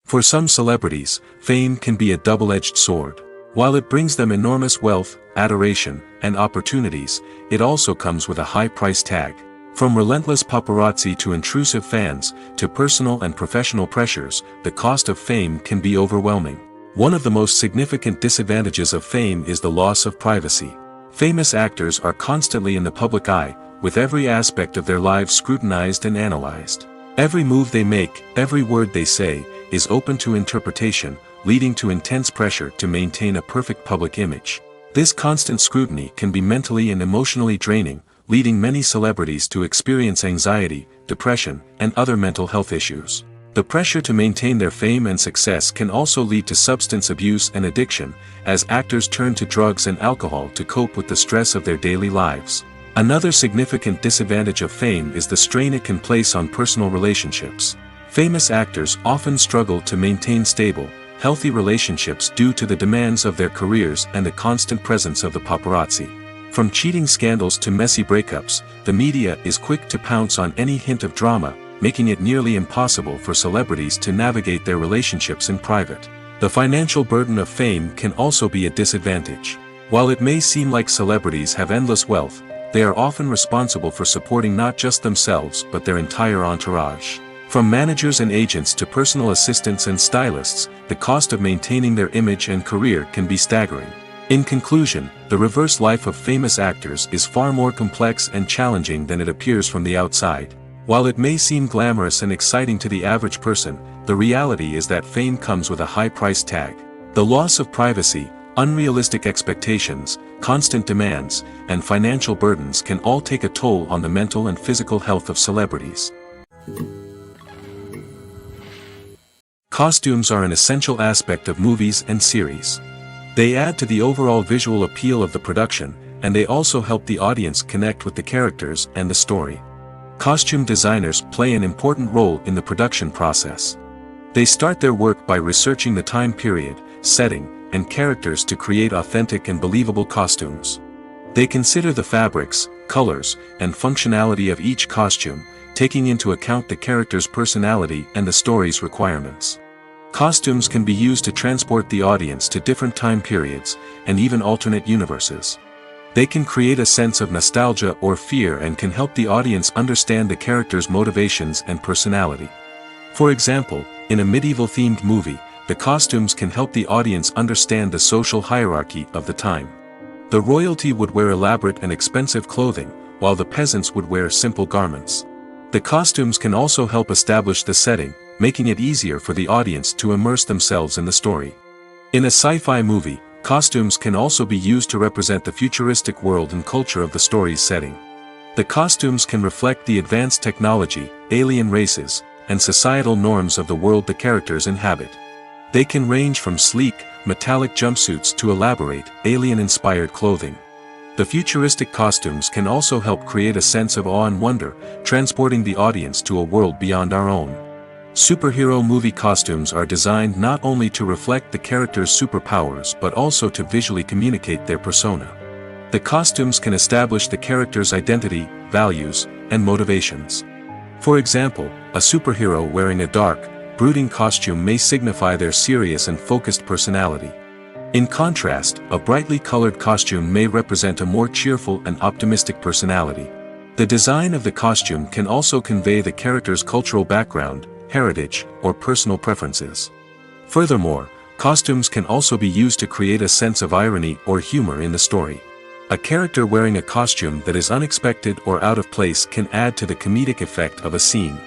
For some celebrities, fame can be a double-edged sword. While it brings them enormous wealth, adoration, and opportunities, it also comes with a high price tag. From relentless paparazzi to intrusive fans, to personal and professional pressures, the cost of fame can be overwhelming. One of the most significant disadvantages of fame is the loss of privacy. Famous actors are constantly in the public eye, with every aspect of their lives scrutinized and analyzed. Every move they make, every word they say, is open to interpretation, leading to intense pressure to maintain a perfect public image. This constant scrutiny can be mentally and emotionally draining, leading many celebrities to experience anxiety, depression, and other mental health issues. The pressure to maintain their fame and success can also lead to substance abuse and addiction, as actors turn to drugs and alcohol to cope with the stress of their daily lives. Another significant disadvantage of fame is the strain it can place on personal relationships. Famous actors often struggle to maintain stable, healthy relationships due to the demands of their careers and the constant presence of the paparazzi. From cheating scandals to messy breakups, the media is quick to pounce on any hint of drama, making it nearly impossible for celebrities to navigate their relationships in private. The financial burden of fame can also be a disadvantage. While it may seem like celebrities have endless wealth, they are often responsible for supporting not just themselves but their entire entourage. From managers and agents to personal assistants and stylists, the cost of maintaining their image and career can be staggering. In conclusion, the reverse life of famous actors is far more complex and challenging than it appears from the outside. While it may seem glamorous and exciting to the average person, the reality is that fame comes with a high price tag. The loss of privacy, unrealistic expectations, constant demands, and financial burdens can all take a toll on the mental and physical health of celebrities. Costumes are an essential aspect of movies and series. They add to the overall visual appeal of the production, and they also help the audience connect with the characters and the story. Costume designers play an important role in the production process. They start their work by researching the time period, setting, and characters to create authentic and believable costumes. They consider the fabrics, colors, and functionality of each costume, taking into account the character's personality and the story's requirements. Costumes can be used to transport the audience to different time periods, and even alternate universes. They can create a sense of nostalgia or fear and can help the audience understand the character's motivations and personality. For example, in a medieval-themed movie, the costumes can help the audience understand the social hierarchy of the time. The royalty would wear elaborate and expensive clothing, while the peasants would wear simple garments. The costumes can also help establish the setting, making it easier for the audience to immerse themselves in the story. In a sci-fi movie, costumes can also be used to represent the futuristic world and culture of the story's setting. The costumes can reflect the advanced technology, alien races, and societal norms of the world the characters inhabit. They can range from sleek, metallic jumpsuits to elaborate, alien-inspired clothing. The futuristic costumes can also help create a sense of awe and wonder, transporting the audience to a world beyond our own. Superhero movie costumes are designed not only to reflect the character's superpowers but also to visually communicate their persona. The costumes can establish the character's identity, values, and motivations. For example, a superhero wearing a dark, brooding costume may signify their serious and focused personality. In contrast, a brightly colored costume may represent a more cheerful and optimistic personality. The design of the costume can also convey the character's cultural background, heritage, or personal preferences. Furthermore, costumes can also be used to create a sense of irony or humor in the story. A character wearing a costume that is unexpected or out of place can add to the comedic effect of a scene.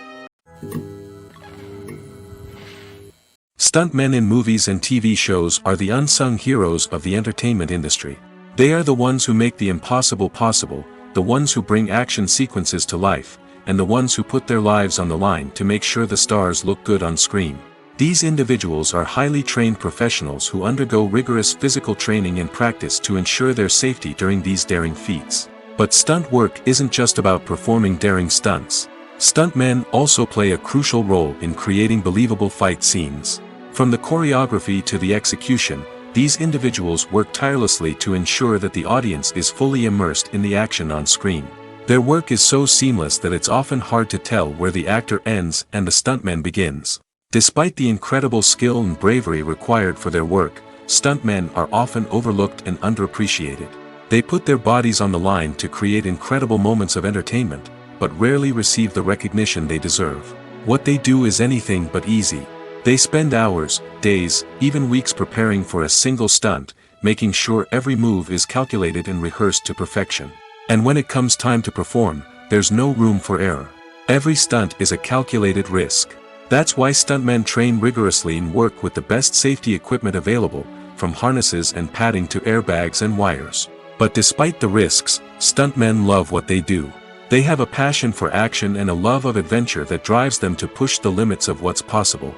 Stuntmen in movies and TV shows are the unsung heroes of the entertainment industry. They are the ones who make the impossible possible, the ones who bring action sequences to life, and the ones who put their lives on the line to make sure the stars look good on screen. These individuals are highly trained professionals who undergo rigorous physical training and practice to ensure their safety during these daring feats. But stunt work isn't just about performing daring stunts. Stuntmen also play a crucial role in creating believable fight scenes. From the choreography to the execution, these individuals work tirelessly to ensure that the audience is fully immersed in the action on screen. Their work is so seamless that it's often hard to tell where the actor ends and the stuntman begins. Despite the incredible skill and bravery required for their work, stuntmen are often overlooked and underappreciated. They put their bodies on the line to create incredible moments of entertainment, but rarely receive the recognition they deserve. What they do is anything but easy. They spend hours, days, even weeks preparing for a single stunt, making sure every move is calculated and rehearsed to perfection. And when it comes time to perform, there's no room for error. Every stunt is a calculated risk. That's why stuntmen train rigorously and work with the best safety equipment available, from harnesses and padding to airbags and wires. But despite the risks, stuntmen love what they do. They have a passion for action and a love of adventure that drives them to push the limits of what's possible.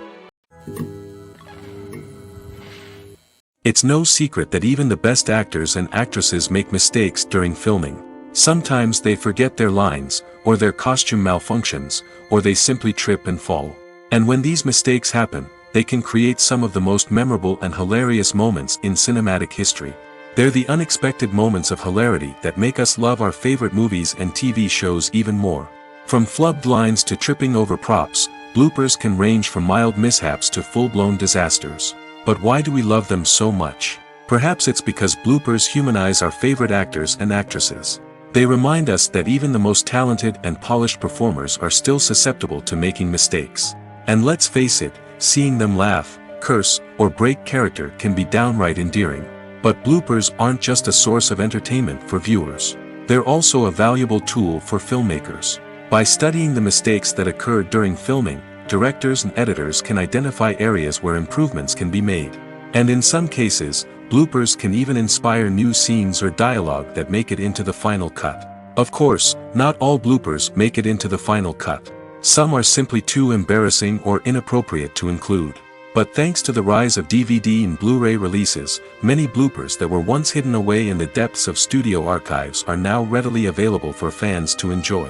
It's no secret that even the best actors and actresses make mistakes during filming. Sometimes they forget their lines, or their costume malfunctions, or they simply trip and fall. And when these mistakes happen, they can create some of the most memorable and hilarious moments in cinematic history. They're the unexpected moments of hilarity that make us love our favorite movies and TV shows even more. From flubbed lines to tripping over props, bloopers can range from mild mishaps to full-blown disasters. But why do we love them so much? Perhaps it's because bloopers humanize our favorite actors and actresses. They remind us that even the most talented and polished performers are still susceptible to making mistakes. And let's face it, seeing them laugh, curse, or break character can be downright endearing. But bloopers aren't just a source of entertainment for viewers. They're also a valuable tool for filmmakers. By studying the mistakes that occurred during filming, directors and editors can identify areas where improvements can be made. And in some cases, bloopers can even inspire new scenes or dialogue that make it into the final cut. Of course, not all bloopers make it into the final cut. Some are simply too embarrassing or inappropriate to include. But thanks to the rise of DVD and Blu-ray releases, many bloopers that were once hidden away in the depths of studio archives are now readily available for fans to enjoy.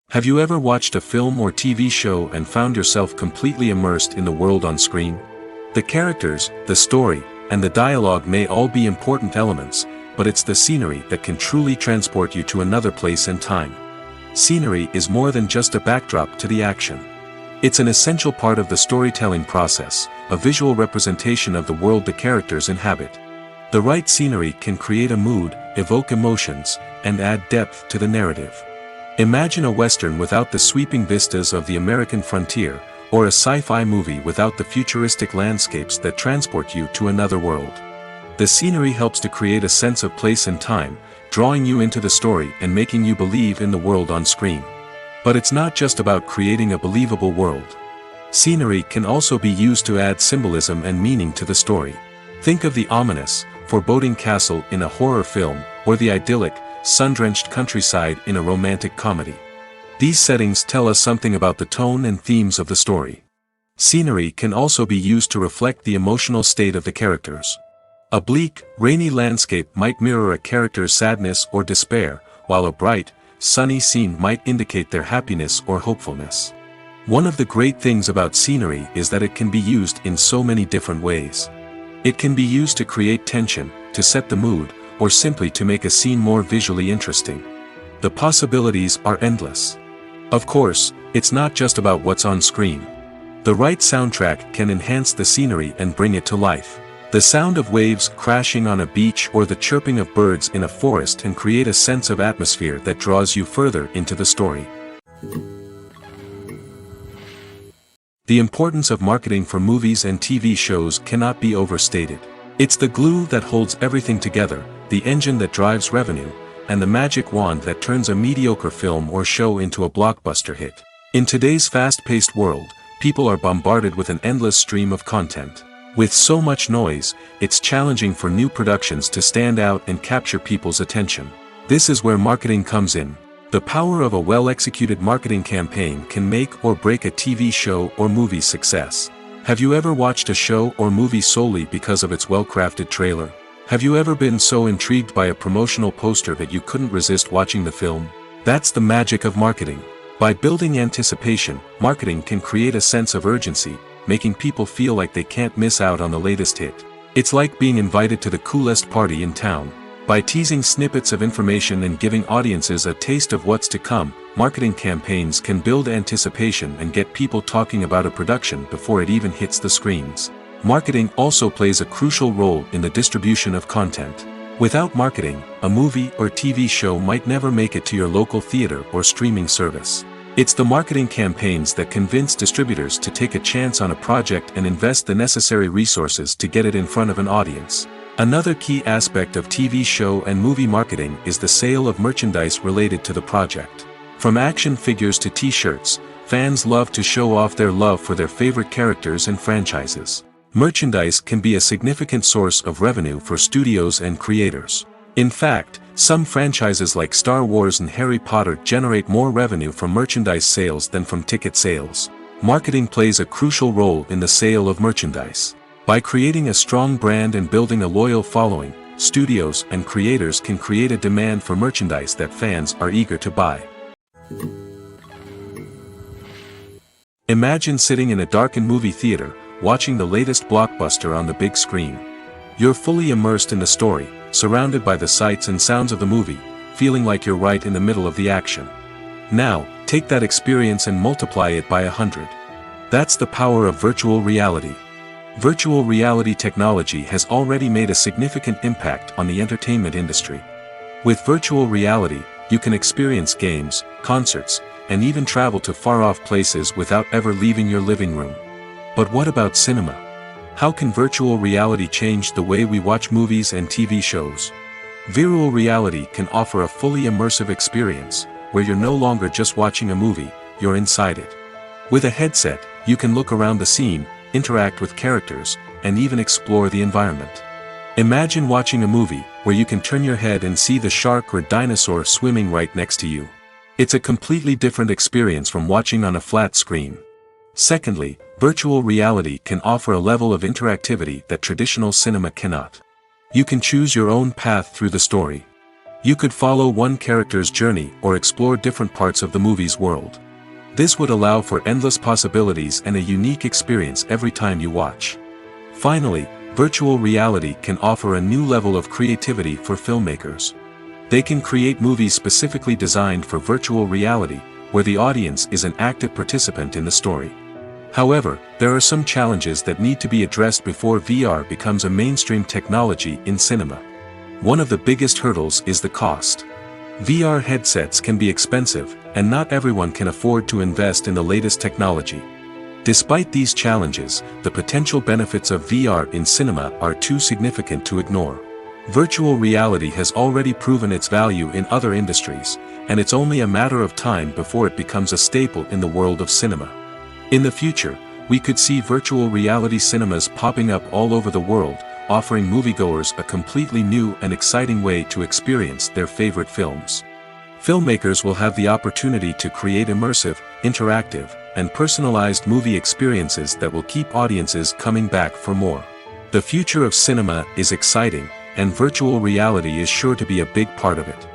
Have you ever watched a film or TV show and found yourself completely immersed in the world on screen? The characters, the story, and the dialogue may all be important elements, but it's the scenery that can truly transport you to another place and time. Scenery is more than just a backdrop to the action. It's an essential part of the storytelling process, a visual representation of the world the characters inhabit. The right scenery can create a mood, evoke emotions, and add depth to the narrative. Imagine a Western without the sweeping vistas of the American frontier, or a sci-fi movie without the futuristic landscapes that transport you to another world. The scenery helps to create a sense of place and time, drawing you into the story and making you believe in the world on screen. But it's not just about creating a believable world. Scenery can also be used to add symbolism and meaning to the story. Think of the ominous, foreboding castle in a horror film, or the idyllic, sun-drenched countryside in a romantic comedy. These settings tell us something about the tone and themes of the story. Scenery can also be used to reflect the emotional state of the characters. A bleak, rainy landscape might mirror a character's sadness or despair, while a bright, sunny scene might indicate their happiness or hopefulness. One of the great things about scenery is that it can be used in so many different ways. It can be used to create tension, to set the mood, or simply to make a scene more visually interesting. The possibilities are endless. Of course, it's not just about what's on screen. The right soundtrack can enhance the scenery and bring it to life. The sound of waves crashing on a beach or the chirping of birds in a forest can create a sense of atmosphere that draws you further into the story. The importance of marketing for movies and TV shows cannot be overstated. It's the glue that holds everything together, the engine that drives revenue, and the magic wand that turns a mediocre film or show into a blockbuster hit. In today's fast-paced world, people are bombarded with an endless stream of content. With so much noise, it's challenging for new productions to stand out and capture people's attention. This is where marketing comes in. The power of a well-executed marketing campaign can make or break a TV show or movie's success. Have you ever watched a show or movie solely because of its well-crafted trailer? Have you ever been so intrigued by a promotional poster that you couldn't resist watching the film? That's the magic of marketing. By building anticipation, marketing can create a sense of urgency, making people feel like they can't miss out on the latest hit. It's like being invited to the coolest party in town. By teasing snippets of information and giving audiences a taste of what's to come, marketing campaigns can build anticipation and get people talking about a production before it even hits the screens. Marketing also plays a crucial role in the distribution of content. Without marketing, a movie or TV show might never make it to your local theater or streaming service. It's the marketing campaigns that convince distributors to take a chance on a project and invest the necessary resources to get it in front of an audience. Another key aspect of TV show and movie marketing is the sale of merchandise related to the project. From action figures to t-shirts, fans love to show off their love for their favorite characters and franchises. Merchandise can be a significant source of revenue for studios and creators. In fact, some franchises like Star Wars and Harry Potter generate more revenue from merchandise sales than from ticket sales. Marketing plays a crucial role in the sale of merchandise. By creating a strong brand and building a loyal following, studios and creators can create a demand for merchandise that fans are eager to buy. Imagine sitting in a darkened movie theater, watching the latest blockbuster on the big screen. You're fully immersed in the story, surrounded by the sights and sounds of the movie, feeling like you're right in the middle of the action. Now, take that experience and multiply it by 100. That's the power of virtual reality. Virtual reality technology has already made a significant impact on the entertainment industry. With virtual reality, you can experience games, concerts, and even travel to far-off places without ever leaving your living room. But what about cinema? How can virtual reality change the way we watch movies and TV shows? Virtual reality can offer a fully immersive experience, where you're no longer just watching a movie, you're inside it. With a headset, you can look around the scene, interact with characters, and even explore the environment. Imagine watching a movie, where you can turn your head and see the shark or dinosaur swimming right next to you. It's a completely different experience from watching on a flat screen. Secondly, virtual reality can offer a level of interactivity that traditional cinema cannot. You can choose your own path through the story. You could follow one character's journey or explore different parts of the movie's world. This would allow for endless possibilities and a unique experience every time you watch. Finally, virtual reality can offer a new level of creativity for filmmakers. They can create movies specifically designed for virtual reality, where the audience is an active participant in the story. However, there are some challenges that need to be addressed before VR becomes a mainstream technology in cinema. One of the biggest hurdles is the cost. VR headsets can be expensive, and not everyone can afford to invest in the latest technology. Despite these challenges, the potential benefits of VR in cinema are too significant to ignore. Virtual reality has already proven its value in other industries, and it's only a matter of time before it becomes a staple in the world of cinema. In the future, we could see virtual reality cinemas popping up all over the world, offering moviegoers a completely new and exciting way to experience their favorite films. Filmmakers will have the opportunity to create immersive, interactive, and personalized movie experiences that will keep audiences coming back for more. The future of cinema is exciting, and virtual reality is sure to be a big part of it.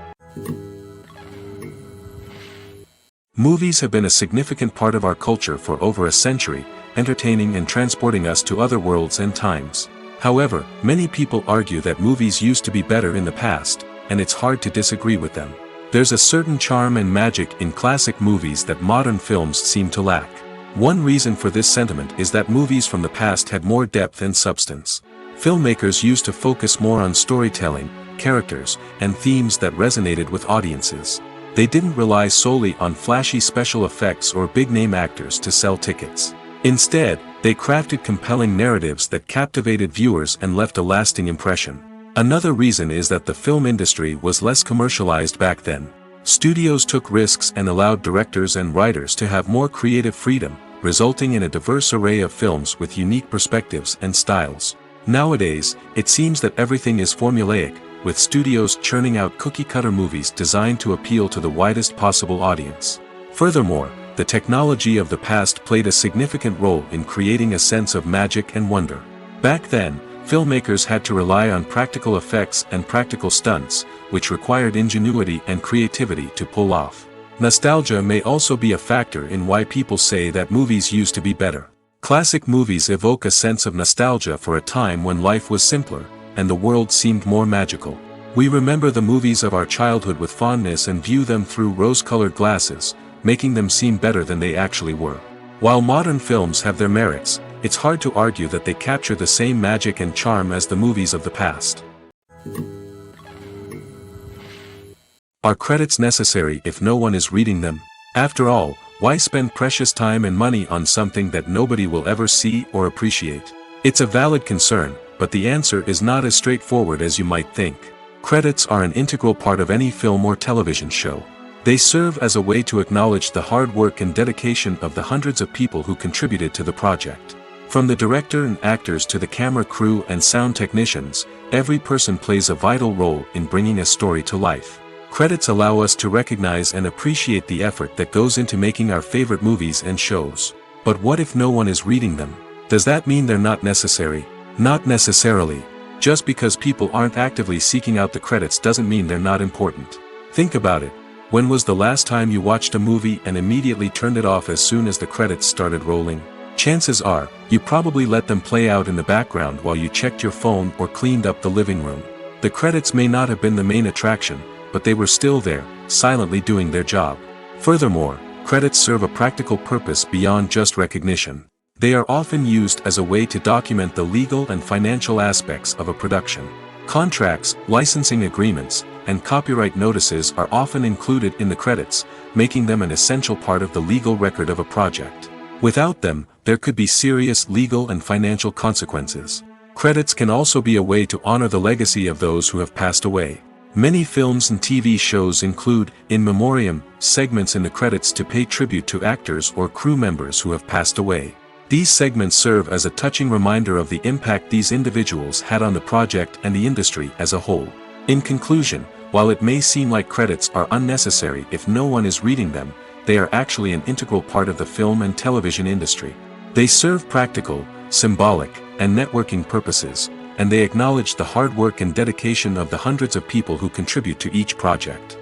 Movies have been a significant part of our culture for over a century, entertaining and transporting us to other worlds and times. However, many people argue that movies used to be better in the past, and it's hard to disagree with them. There's a certain charm and magic in classic movies that modern films seem to lack. One reason for this sentiment is that movies from the past had more depth and substance. Filmmakers used to focus more on storytelling, characters, and themes that resonated with audiences. They didn't rely solely on flashy special effects or big-name actors to sell tickets. Instead, they crafted compelling narratives that captivated viewers and left a lasting impression. Another reason is that the film industry was less commercialized back then. Studios took risks and allowed directors and writers to have more creative freedom, resulting in a diverse array of films with unique perspectives and styles. Nowadays, it seems that everything is formulaic, with studios churning out cookie-cutter movies designed to appeal to the widest possible audience. Furthermore, the technology of the past played a significant role in creating a sense of magic and wonder. Back then, filmmakers had to rely on practical effects and practical stunts, which required ingenuity and creativity to pull off. Nostalgia may also be a factor in why people say that movies used to be better. Classic movies evoke a sense of nostalgia for a time when life was simpler, and the world seemed more magical. We remember the movies of our childhood with fondness and view them through rose-colored glasses, making them seem better than they actually were. While modern films have their merits, it's hard to argue that they capture the same magic and charm as the movies of the past. Are credits necessary if no one is reading them? After all, why spend precious time and money on something that nobody will ever see or appreciate? It's a valid concern, but the answer is not as straightforward as you might think. Credits are an integral part of any film or television show. They serve as a way to acknowledge the hard work and dedication of the hundreds of people who contributed to the project. From the director and actors to the camera crew and sound technicians, every person plays a vital role in bringing a story to life. Credits allow us to recognize and appreciate the effort that goes into making our favorite movies and shows. But what if no one is reading them? Does that mean they're not necessary? Not necessarily. Just because people aren't actively seeking out the credits doesn't mean they're not important. Think about it. When was the last time you watched a movie and immediately turned it off as soon as the credits started rolling? Chances are, you probably let them play out in the background while you checked your phone or cleaned up the living room. The credits may not have been the main attraction, but they were still there, silently doing their job. Furthermore, credits serve a practical purpose beyond just recognition. They are often used as a way to document the legal and financial aspects of a production. Contracts, licensing agreements, and copyright notices are often included in the credits, making them an essential part of the legal record of a project. Without them, there could be serious legal and financial consequences. Credits can also be a way to honor the legacy of those who have passed away. Many films and TV shows include, in memoriam, segments in the credits to pay tribute to actors or crew members who have passed away. These segments serve as a touching reminder of the impact these individuals had on the project and the industry as a whole. In conclusion, while it may seem like credits are unnecessary if no one is reading them, they are actually an integral part of the film and television industry. They serve practical, symbolic, and networking purposes, and they acknowledge the hard work and dedication of the hundreds of people who contribute to each project.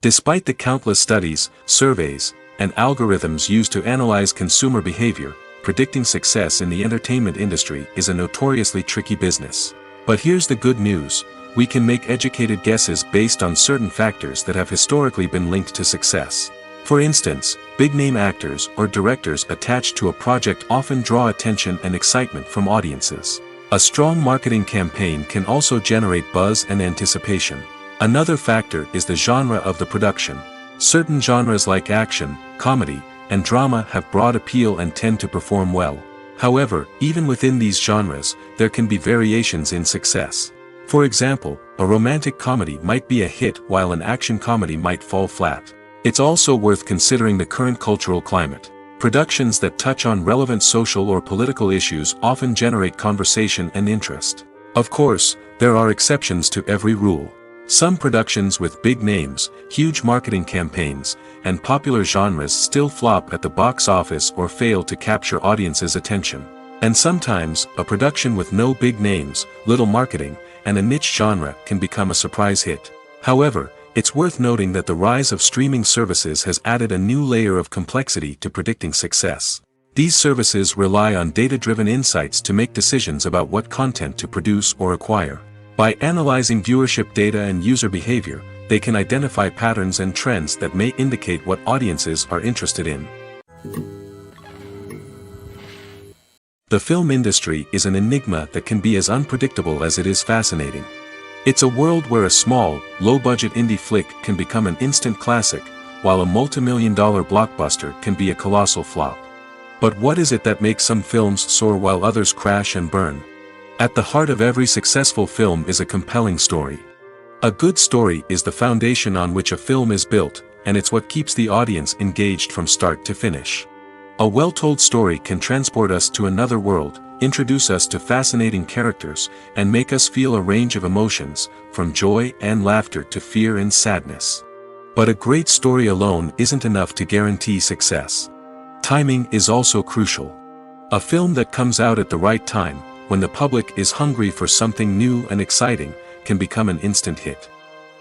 Despite the countless studies, surveys, and algorithms used to analyze consumer behavior, predicting success in the entertainment industry is a notoriously tricky business. But here's the good news: we can make educated guesses based on certain factors that have historically been linked to success. For instance, big-name actors or directors attached to a project often draw attention and excitement from audiences. A strong marketing campaign can also generate buzz and anticipation. Another factor is the genre of the production. Certain genres like action, comedy, and drama have broad appeal and tend to perform well. However, even within these genres, there can be variations in success. For example, a romantic comedy might be a hit while an action comedy might fall flat. It's also worth considering the current cultural climate. Productions that touch on relevant social or political issues often generate conversation and interest. Of course, there are exceptions to every rule. Some productions with big names, huge marketing campaigns, and popular genres still flop at the box office or fail to capture audiences' attention. And sometimes, a production with no big names, little marketing, and a niche genre can become a surprise hit. However, it's worth noting that the rise of streaming services has added a new layer of complexity to predicting success. These services rely on data-driven insights to make decisions about what content to produce or acquire. By analyzing viewership data and user behavior, they can identify patterns and trends that may indicate what audiences are interested in. The film industry is an enigma that can be as unpredictable as it is fascinating. It's a world where a small, low-budget indie flick can become an instant classic, while a multi-million-dollar blockbuster can be a colossal flop. But what is it that makes some films soar while others crash and burn? At the heart of every successful film is a compelling story. A good story is the foundation on which a film is built, and it's what keeps the audience engaged from start to finish. A well-told story can transport us to another world, introduce us to fascinating characters, and make us feel a range of emotions, from joy and laughter to fear and sadness. But a great story alone isn't enough to guarantee success. Timing is also crucial. A film that comes out at the right time, when the public is hungry for something new and exciting, can become an instant hit.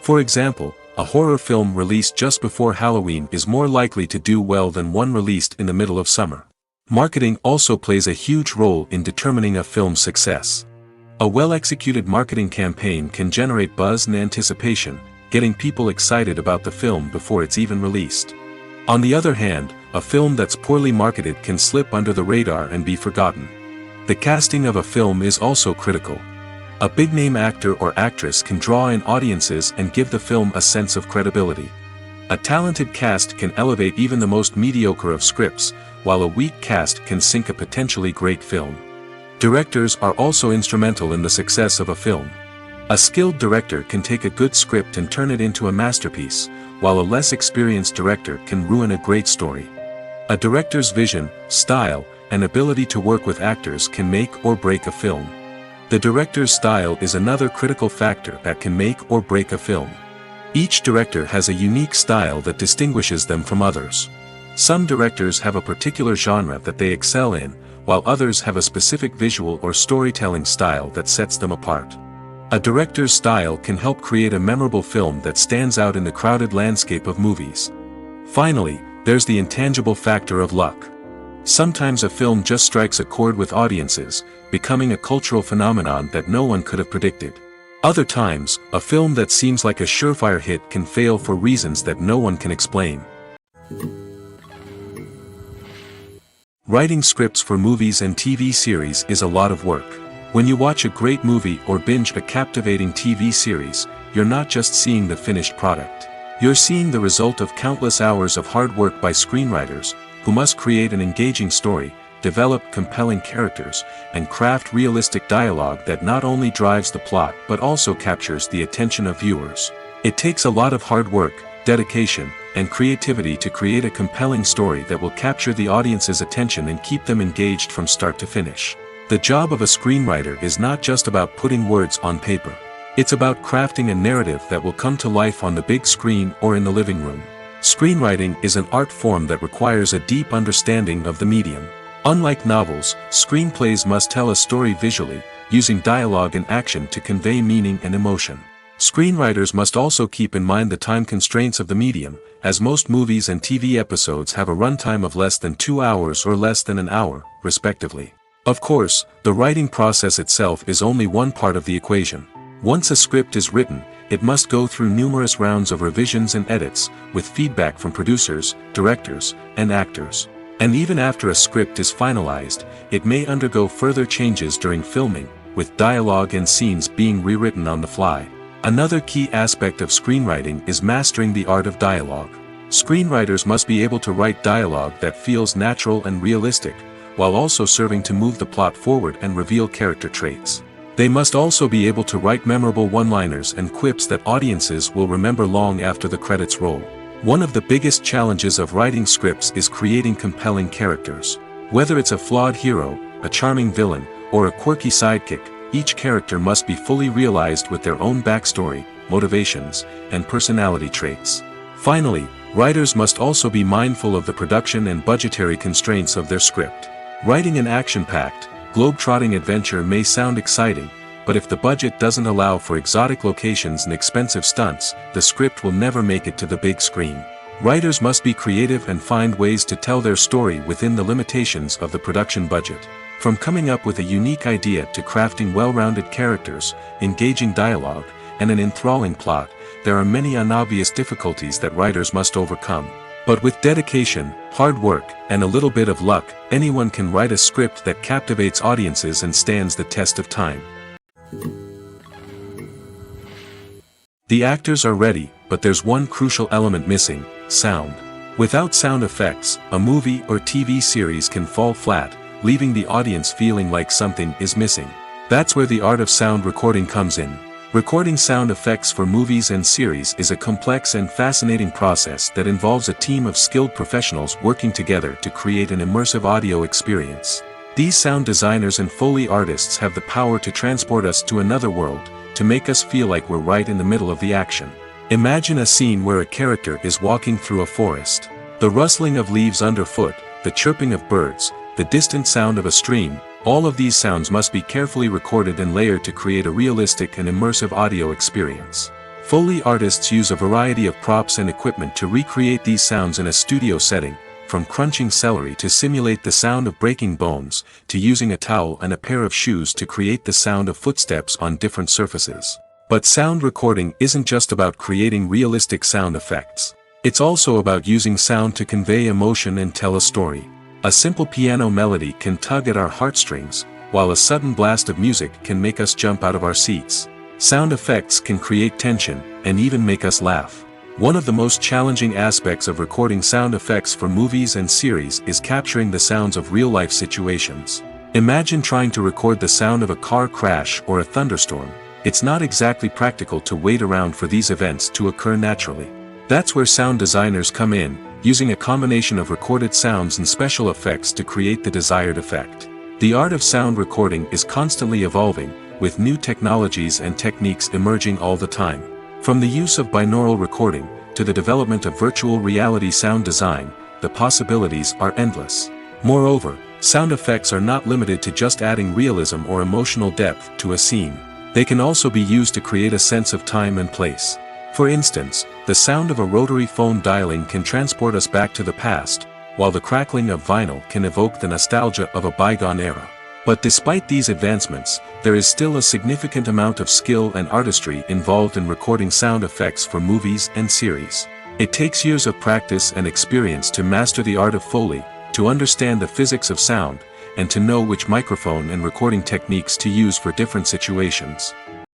For example, a horror film released just before Halloween is more likely to do well than one released in the middle of summer. Marketing also plays a huge role in determining a film's success. A well-executed marketing campaign can generate buzz and anticipation, getting people excited about the film before it's even released. On the other hand, a film that's poorly marketed can slip under the radar and be forgotten. The casting of a film is also critical. A big-name actor or actress can draw in audiences and give the film a sense of credibility. A talented cast can elevate even the most mediocre of scripts, while a weak cast can sink a potentially great film. Directors are also instrumental in the success of a film. A skilled director can take a good script and turn it into a masterpiece, while a less experienced director can ruin a great story. A director's vision, style, and ability to work with actors can make or break a film. The director's style is another critical factor that can make or break a film. Each director has a unique style that distinguishes them from others. Some directors have a particular genre that they excel in, while others have a specific visual or storytelling style that sets them apart. A director's style can help create a memorable film that stands out in the crowded landscape of movies. Finally, there's the intangible factor of luck. Sometimes a film just strikes a chord with audiences, becoming a cultural phenomenon that no one could have predicted. Other times, a film that seems like a surefire hit can fail for reasons that no one can explain. Writing scripts for movies and TV series is a lot of work. When you watch a great movie or binge a captivating TV series, you're not just seeing the finished product. You're seeing the result of countless hours of hard work by screenwriters, who must create an engaging story, develop compelling characters, and craft realistic dialogue that not only drives the plot but also captures the attention of viewers. It takes a lot of hard work, dedication, and creativity to create a compelling story that will capture the audience's attention and keep them engaged from start to finish. The job of a screenwriter is not just about putting words on paper. It's about crafting a narrative that will come to life on the big screen or in the living room. Screenwriting is an art form that requires a deep understanding of the medium. Unlike novels, screenplays must tell a story visually, using dialogue and action to convey meaning and emotion. Screenwriters must also keep in mind the time constraints of the medium, as most movies and TV episodes have a runtime of less than 2 hours or less than an hour, respectively. Of course, the writing process itself is only one part of the equation. Once a script is written, it must go through numerous rounds of revisions and edits, with feedback from producers, directors, and actors. And even after a script is finalized, it may undergo further changes during filming, with dialogue and scenes being rewritten on the fly. Another key aspect of screenwriting is mastering the art of dialogue. Screenwriters must be able to write dialogue that feels natural and realistic, while also serving to move the plot forward and reveal character traits. They must also be able to write memorable one-liners and quips that audiences will remember long after the credits roll. One of the biggest challenges of writing scripts is creating compelling characters. Whether it's a flawed hero, a charming villain, or a quirky sidekick, each character must be fully realized with their own backstory, motivations, and personality traits. Finally, writers must also be mindful of the production and budgetary constraints of their script. Writing an action-packed, globe-trotting adventure may sound exciting, but if the budget doesn't allow for exotic locations and expensive stunts, the script will never make it to the big screen. Writers must be creative and find ways to tell their story within the limitations of the production budget. From coming up with a unique idea to crafting well-rounded characters, engaging dialogue, and an enthralling plot, there are many unobvious difficulties that writers must overcome. But with dedication, hard work, and a little bit of luck, anyone can write a script that captivates audiences and stands the test of time. The actors are ready, but there's one crucial element missing: sound. Without sound effects, a movie or TV series can fall flat, leaving the audience feeling like something is missing. That's where the art of sound recording comes in. Recording sound effects for movies and series is a complex and fascinating process that involves a team of skilled professionals working together to create an immersive audio experience. These sound designers and Foley artists have the power to transport us to another world, to make us feel like we're right in the middle of the action. Imagine a scene where a character is walking through a forest. The rustling of leaves underfoot, the chirping of birds, the distant sound of a stream, all of these sounds must be carefully recorded and layered to create a realistic and immersive audio experience. Foley artists use a variety of props and equipment to recreate these sounds in a studio setting, from crunching celery to simulate the sound of breaking bones, to using a towel and a pair of shoes to create the sound of footsteps on different surfaces. But sound recording isn't just about creating realistic sound effects. It's also about using sound to convey emotion and tell a story. A simple piano melody can tug at our heartstrings, while a sudden blast of music can make us jump out of our seats. Sound effects can create tension, and even make us laugh. One of the most challenging aspects of recording sound effects for movies and series is capturing the sounds of real-life situations. Imagine trying to record the sound of a car crash or a thunderstorm. It's not exactly practical to wait around for these events to occur naturally. That's where sound designers come in, using a combination of recorded sounds and special effects to create the desired effect. The art of sound recording is constantly evolving, with new technologies and techniques emerging all the time. From the use of binaural recording, to the development of virtual reality sound design, the possibilities are endless. Moreover, sound effects are not limited to just adding realism or emotional depth to a scene. They can also be used to create a sense of time and place. For instance, the sound of a rotary phone dialing can transport us back to the past, while the crackling of vinyl can evoke the nostalgia of a bygone era. But despite these advancements, there is still a significant amount of skill and artistry involved in recording sound effects for movies and series. It takes years of practice and experience to master the art of Foley, to understand the physics of sound, and to know which microphone and recording techniques to use for different situations.